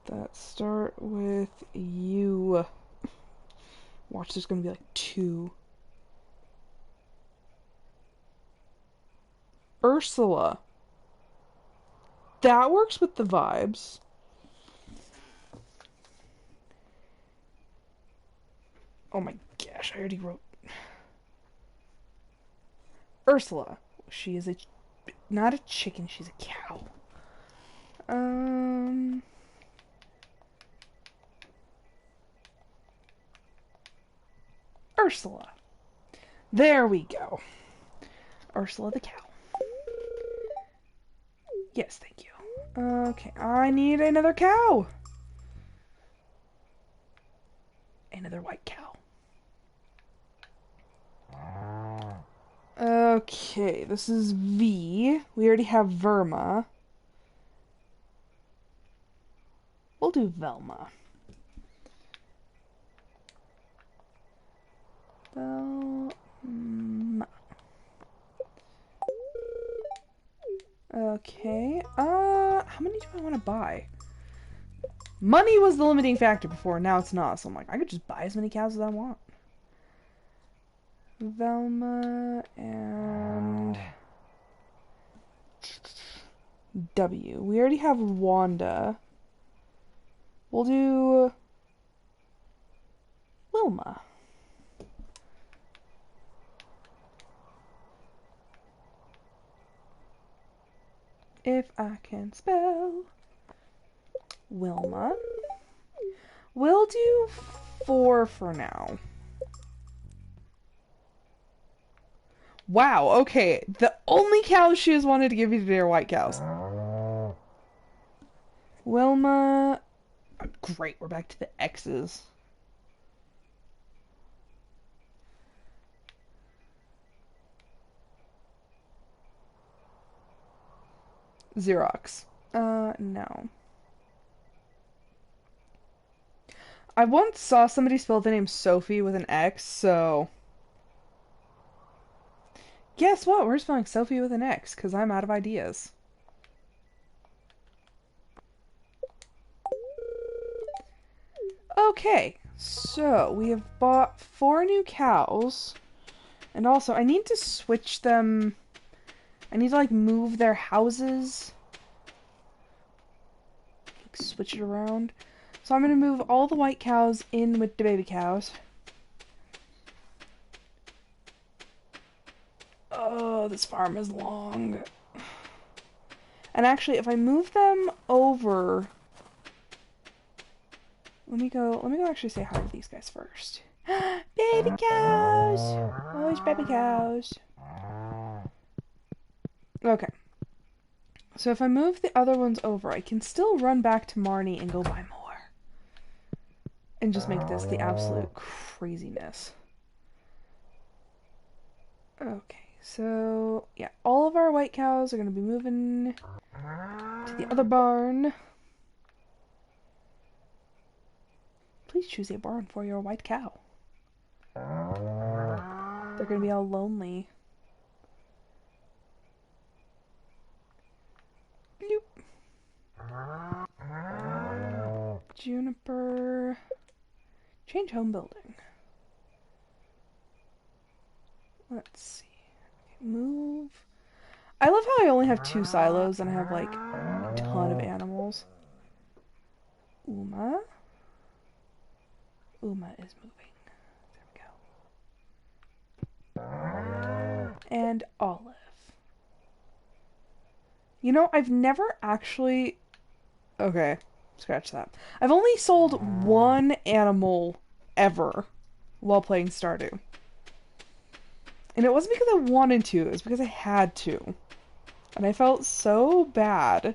that start with U. Watch, there's gonna be like 2. Ursula. That works with the vibes. Oh my gosh, I already wrote... Ursula. She is not a chicken, she's a cow. Ursula. There we go. Ursula the cow. Yes, thank you. Okay, I need another cow. Another white cow. Okay, this is V. We already have Verma. We'll do Velma. Velma. Okay, how many do I want to buy? Money was the limiting factor before, now it's not, so I'm like, I could just buy as many cows as I want. Velma and W. We already have Wanda. We'll do Wilma. If I can spell. Wilma. We'll do 4 for now. Wow, okay. The only cows she has wanted to give you today are white cows. Wilma. Great, we're back to the X's. Xerox. No. I once saw somebody spell the name Sophie with an X, so... Guess what? We're spelling Sophie with an X, because I'm out of ideas. Okay, so we have bought 4 new cows. And also, I need to switch them... I need to, like, move their houses. Like, switch it around. So I'm going to move all the white cows in with the baby cows. Oh, this farm is long. And actually, if I move them over... Let me go actually say hi to these guys first. Baby cows! Oh, there's baby cows. Okay. So if I move the other ones over, I can still run back to Marnie and go buy more. And just make this the absolute craziness. Okay, so yeah, all of our white cows are going to be moving to the other barn. Please choose a barn for your white cow. They're going to be all lonely. Bloop. Juniper. Change home building. Let's see. Okay, move. I love how I only have 2 silos and I have like a ton of animals. Uma. Uma is moving. There we go. And Olive. You know, I've never actually... Okay, scratch that. I've only sold 1 animal ever while playing Stardew. And it wasn't because I wanted to, it was because I had to. And I felt so bad.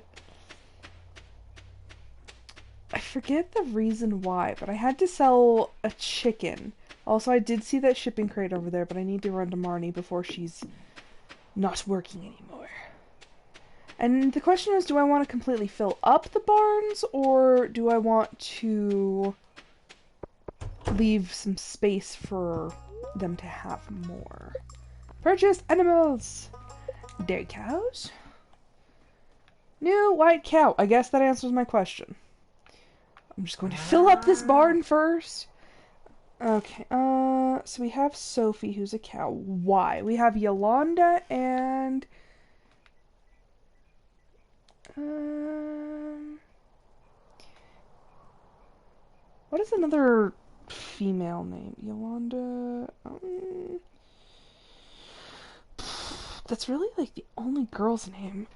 I forget the reason why, but I had to sell a chicken. Also, I did see that shipping crate over there, but I need to run to Marnie before she's not working anymore. And the question is, do I want to completely fill up the barns, or do I want to leave some space for them to have more? Purchase animals! Dairy cows? New white cow. I guess that answers my question. I'm just going to fill up this barn first. Okay, so we have Sophie, who's a cow. Why? We have Yolanda and... what is another female name? Yolanda... that's really, like, the only girl's name.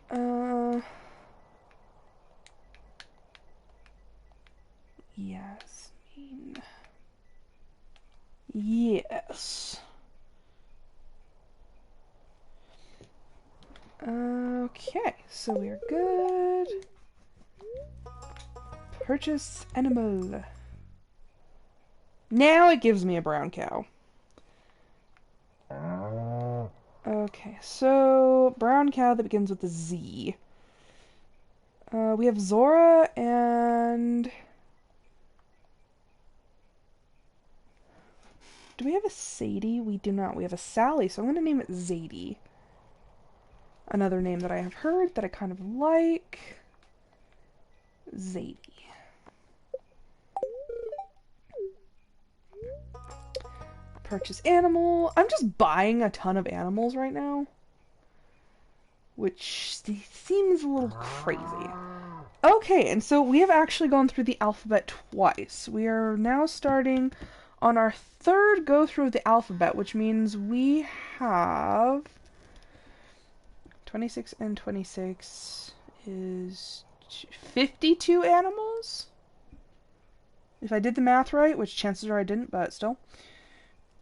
Yasmin. Yes. Okay, so we're good. Purchase animal. Now it gives me a brown cow. Okay, so brown cow that begins with a Z. We have Zora and... do we have a Sadie? We do not. We have a Sally, so I'm going to name it Zadie. Another name that I have heard that I kind of like. Zadie. Purchase animal. I'm just buying a ton of animals right now, which seems a little crazy. Okay, and so we have actually gone through the alphabet twice. We are now starting on our third go through of the alphabet, which means we have 26 and 26 is 52 animals? If I did the math right, which chances are I didn't, but still.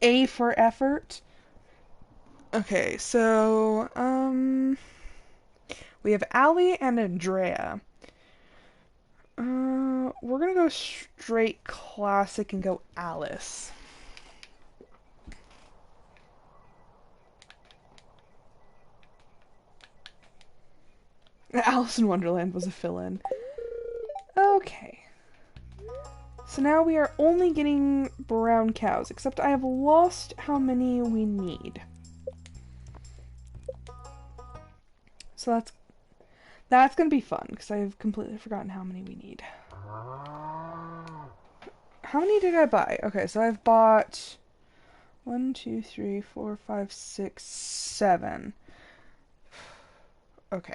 A for effort. Okay, so, we have Allie and Andrea. We're gonna go straight classic and go Alice. Alice in Wonderland was a fill-in. Okay. So now we are only getting brown cows, except I have lost how many we need. So that's gonna be fun, because I've completely forgotten how many we need. How many did I buy? Okay, so I've bought 1, 2, 3, 4, 5, 6, 7. Okay.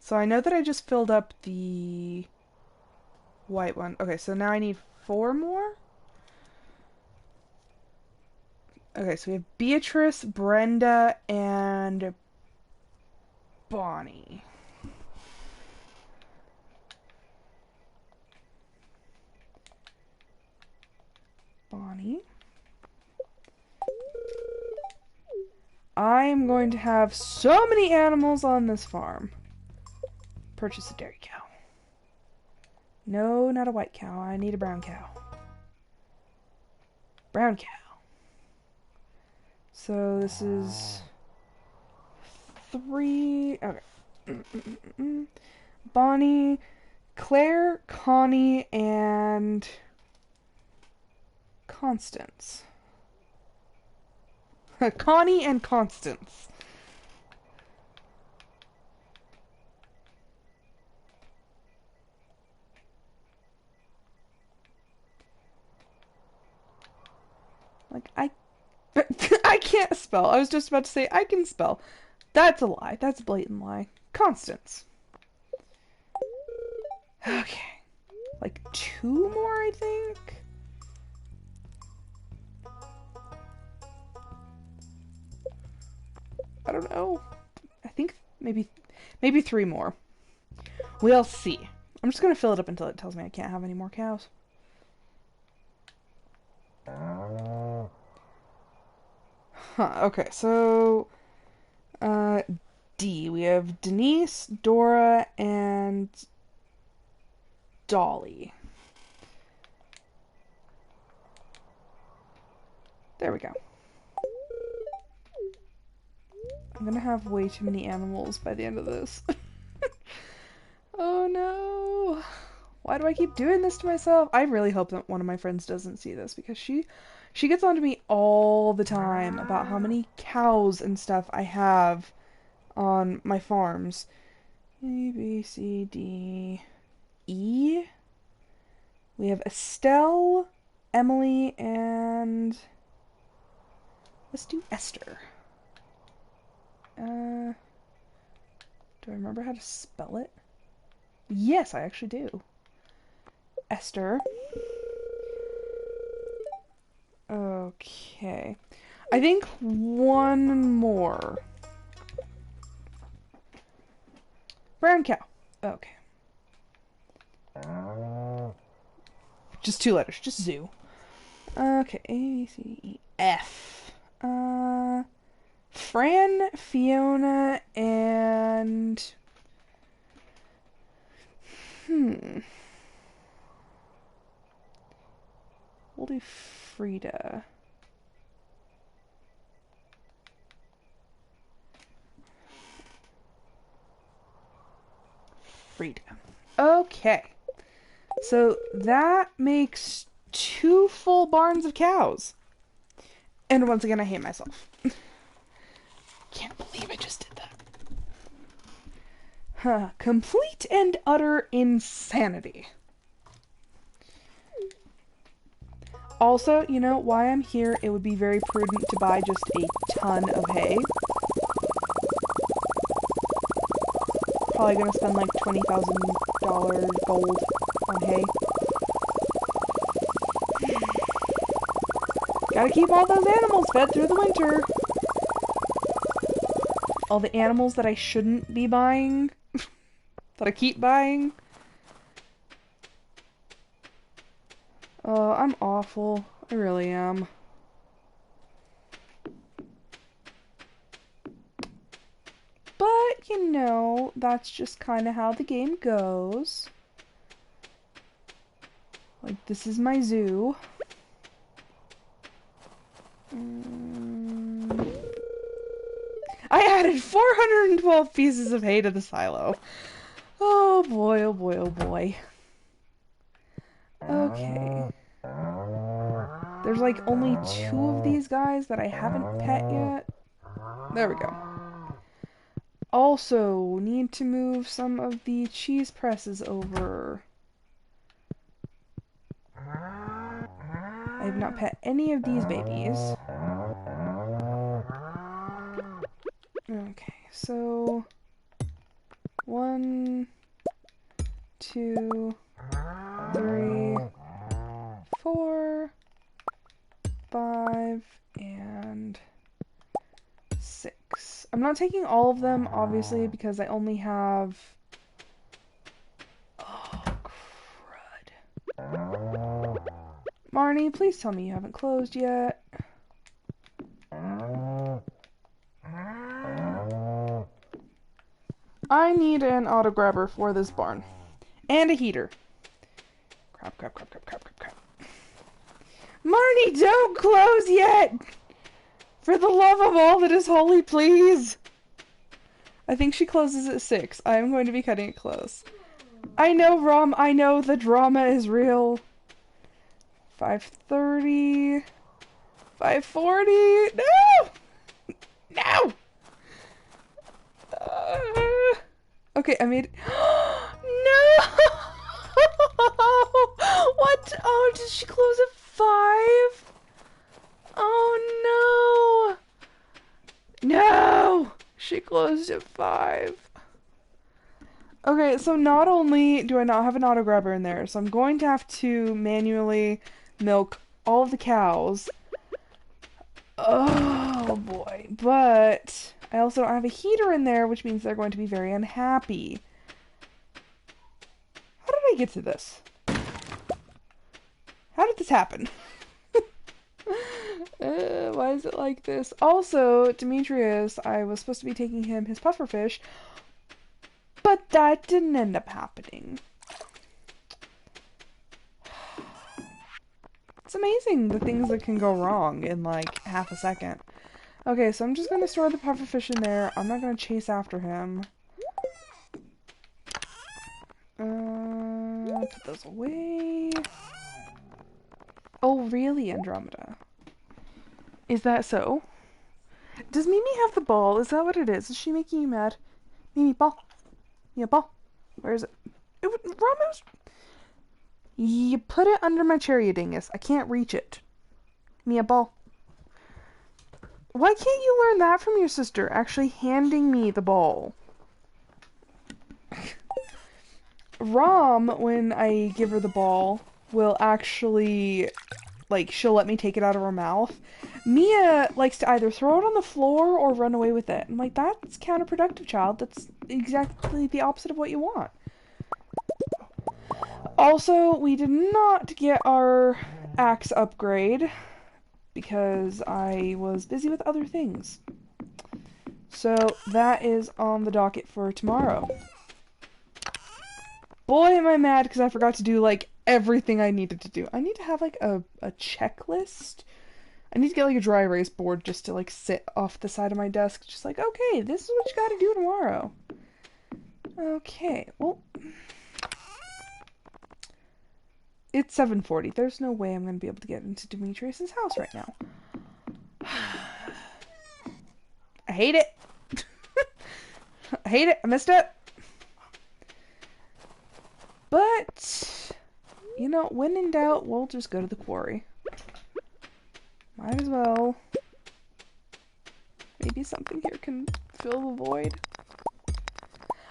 So I know that I just filled up the white one. Okay, so now I need 4 more? Okay, so we have Beatrice, Brenda, and Bonnie. Bonnie. I'm going to have so many animals on this farm. Purchase a dairy cow. No, not a white cow. I need a brown cow. Brown cow. So this is 3. Okay. Bonnie, Claire, Connie, and Constance. Connie and Constance. Like, I can't spell. I was just about to say I can spell. That's a lie. That's a blatant lie. Constance. Okay. Like 2 more, I think? I don't know. I think maybe 3 more. We'll see. I'm just gonna fill it up until it tells me I can't have any more cows. Huh, okay, so D. We have Denise, Dora, and Dolly. There we go. I'm gonna have way too many animals by the end of this. Oh no. Why do I keep doing this to myself? I really hope that one of my friends doesn't see this because she gets on to me all the time about how many cows and stuff I have on my farms. A, B, C, D, E. We have Estelle, Emily, and let's do Esther. Do I remember how to spell it? Yes, I actually do. Esther. Okay. I think one more. Brown cow. Okay. Just 2 letters. Just zoo. Okay. A, B, C, D, E, F. Fran, Fiona, and... We'll do Frida. Frida. Okay. So that makes 2 full barns of cows. And once again, I hate myself. Can't believe I just did that. Huh. Complete and utter insanity. Also, you know, while I'm here, it would be very prudent to buy just a ton of hay. Probably gonna spend like $20,000 gold on hay. Gotta keep all those animals fed through the winter. All the animals that I shouldn't be buying, that I keep buying. Oh, I'm awful. I really am. But, you know, that's just kind of how the game goes. Like, this is my zoo. I added 412 pieces of hay to the silo. Oh boy, oh boy, oh boy. Okay. There's like only 2 of these guys that I haven't pet yet. There we go. Also, need to move some of the cheese presses over. I have not pet any of these babies. Okay, so 1, 2, 3, 4, 5, and 6. I'm not taking all of them, obviously, because I only have... Oh, crud. Marnie, please tell me you haven't closed yet. I need an auto grabber for this barn. And a heater. Crap, crap, crap, crap, crap, crap, crap. Marnie, don't close yet! For the love of all that is holy, please! I think she closes at 6. I am going to be cutting it close. I know, Rom, I know the drama is real. 5:30. 5:40. No! No! Okay, I made... No! What? Oh, did she close at 5? Oh, no! No! She closed at 5. Okay, so not only do I not have an auto grabber in there, so I'm going to have to manually milk all of the cows. Oh, boy. But I also don't have a heater in there, which means they're going to be very unhappy. How did I get to this? How did this happen? Why is it like this? Also, Demetrius, I was supposed to be taking him his pufferfish, but that didn't end up happening. It's amazing the things that can go wrong in like half a second. Okay, so I'm just going to store the pufferfish in there. I'm not going to chase after him. goes away. Oh, really, Andromeda? Is that so? Does Mimi have the ball? Is that what it is? Is she making you mad? Mimi, ball. Yeah, ball. Where is it? Ramos! You put it under my chair, you dingus. I can't reach it. Mia, ball. Why can't you learn that from your sister? Actually handing me the ball. Rom, when I give her the ball, will actually, like, she'll let me take it out of her mouth. Mia likes to either throw it on the floor or run away with it. I'm like, that's counterproductive, child. That's exactly the opposite of what you want. Also, we did not get our axe upgrade because I was busy with other things. So that is on the docket for tomorrow. Boy, am I mad because I forgot to do, like, everything I needed to do. I need to have, like, a checklist. I need to get, like, a dry erase board just to, like, sit off the side of my desk. Just like, okay, this is what you gotta do tomorrow. Okay, well... It's 7:40. There's no way I'm gonna be able to get into Demetrius's house right now. I hate it! I hate it! I missed it! But, you know, when in doubt, we'll just go to the quarry. Might as well. Maybe something here can fill the void.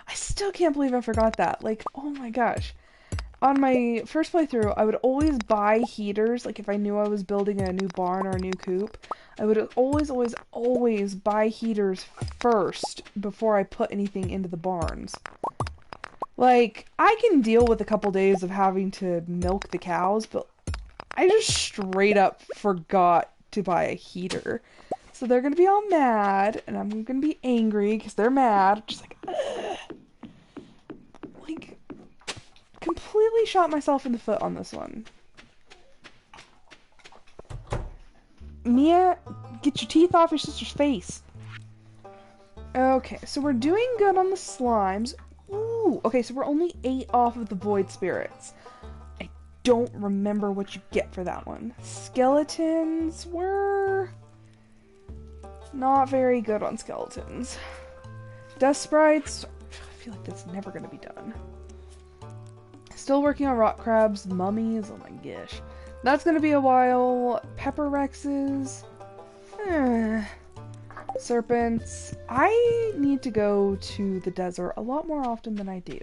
I still can't believe I forgot that. Like, oh my gosh. On my first playthrough, I would always buy heaters. Like, if I knew I was building a new barn or a new coop, I would always buy heaters first before I put anything into the barns. Like, I can deal with a couple days of having to milk the cows, but I just straight up forgot to buy a heater. So they're gonna be all mad, and I'm gonna be angry because they're mad. Just like, ugh. Like, completely shot myself in the foot on this one. Mia, get your teeth off your sister's face. Okay, so we're doing good on the slimes. Ooh, okay, so we're only 8 off of the void spirits. I don't remember what you get for that one. Skeletons were not very good on skeletons. Dust sprites, I feel like that's never going to be done. Still working on rock crabs, mummies, oh my gosh. That's going to be a while. Pepper rexes. Serpents. I need to go to the desert a lot more often than I do.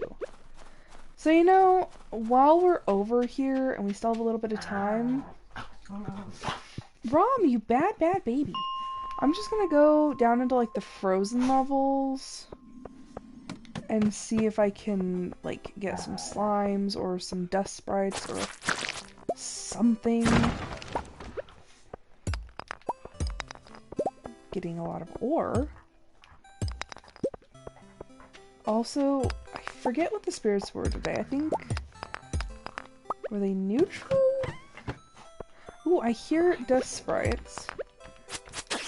So, you know, while we're over here and we still have a little bit of time... Rom, you bad baby. I'm just gonna go down into, like, the frozen levels and see if I can, like, get some slimes or some dust sprites or something. Getting a lot of ore. Also, I forget what the spirits were today. I think... Were they neutral? Ooh, I hear dust sprites.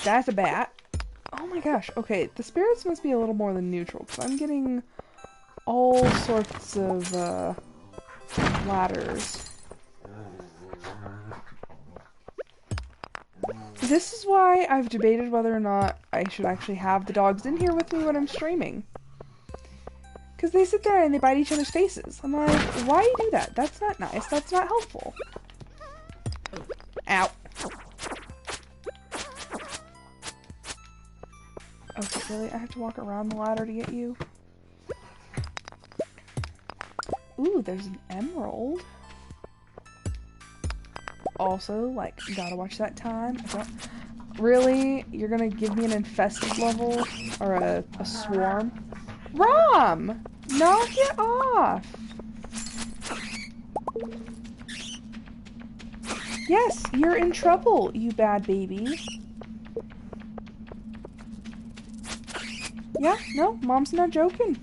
That's a bat. Oh my gosh. Okay, the spirits must be a little more than neutral, because I'm getting all sorts of ladders. This is why I've debated whether or not I should actually have the dogs in here with me when I'm streaming. Because they sit there and they bite each other's faces. I'm like, why do you do that? That's not nice. That's not helpful. Ow. Okay, really? I have to walk around the ladder to get you? Ooh, there's an emerald. Also, like, gotta watch that time. Really? You're gonna give me an infested level? Or a swarm? Rom! Knock it off! Yes, you're in trouble, you bad baby. Yeah, no, Mom's not joking.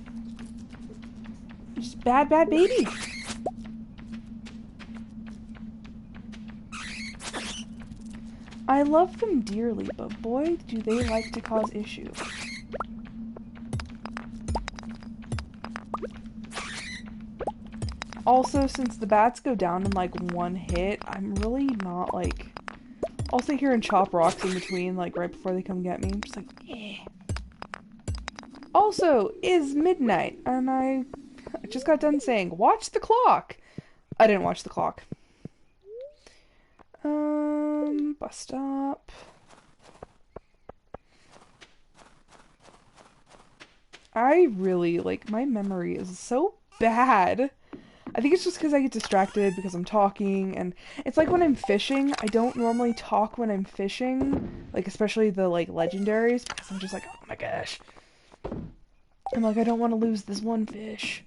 You're just a bad baby. I love them dearly, but boy, do they like to cause issues. Also, since the bats go down in like one hit, I'm really not like... I'll sit here and chop rocks in between, like right before they come get me. I'm just like, eh. Also, is midnight, and I just got done saying, watch the clock! I didn't watch the clock. Bus stop. I really, like, my memory is so bad. I think it's just because I get distracted because I'm talking, and it's like when I'm fishing, I don't normally talk when I'm fishing, like, especially the, like, legendaries, because I'm just like, oh my gosh. I'm like, I don't want to lose this one fish.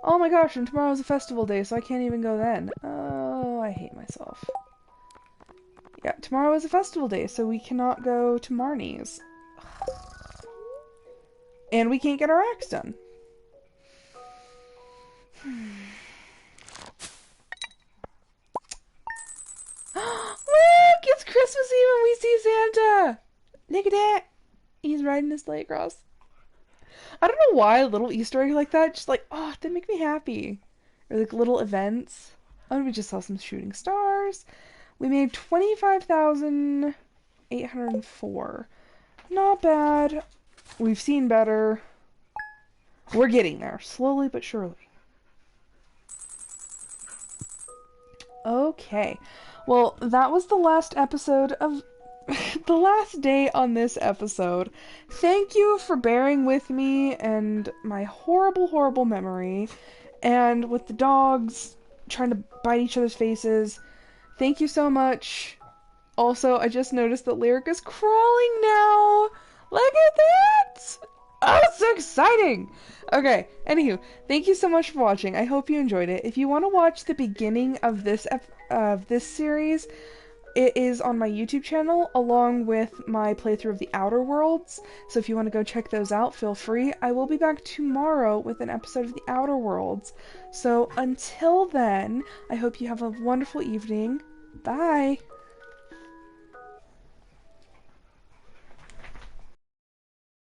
Oh my gosh, and tomorrow's a festival day, so I can't even go then. Oh, I hate myself. Yeah, tomorrow is a festival day, so we cannot go to Marnie's. And we can't get our axe done. Look! It's Christmas Eve and we see Santa! Look at that! He's riding his sleigh across. I don't know why a little Easter egg like that, just like, oh, they make me happy. Or like little events. Oh, we just saw some shooting stars. We made 25,804. Not bad. We've seen better. We're getting there, slowly but surely. Okay. Well, that was the last episode of... the last day on this episode. Thank you for bearing with me and my horrible, horrible memory. And with the dogs trying to bite each other's faces. Thank you so much. Also, I just noticed that Lyric is crawling now. Look at that! Oh, it's so exciting! Okay, anywho, thank you so much for watching. I hope you enjoyed it. If you want to watch the beginning of this series, it is on my YouTube channel, along with my playthrough of the Outer Worlds. So if you want to go check those out, feel free. I will be back tomorrow with an episode of the Outer Worlds. So until then, I hope you have a wonderful evening. Bye!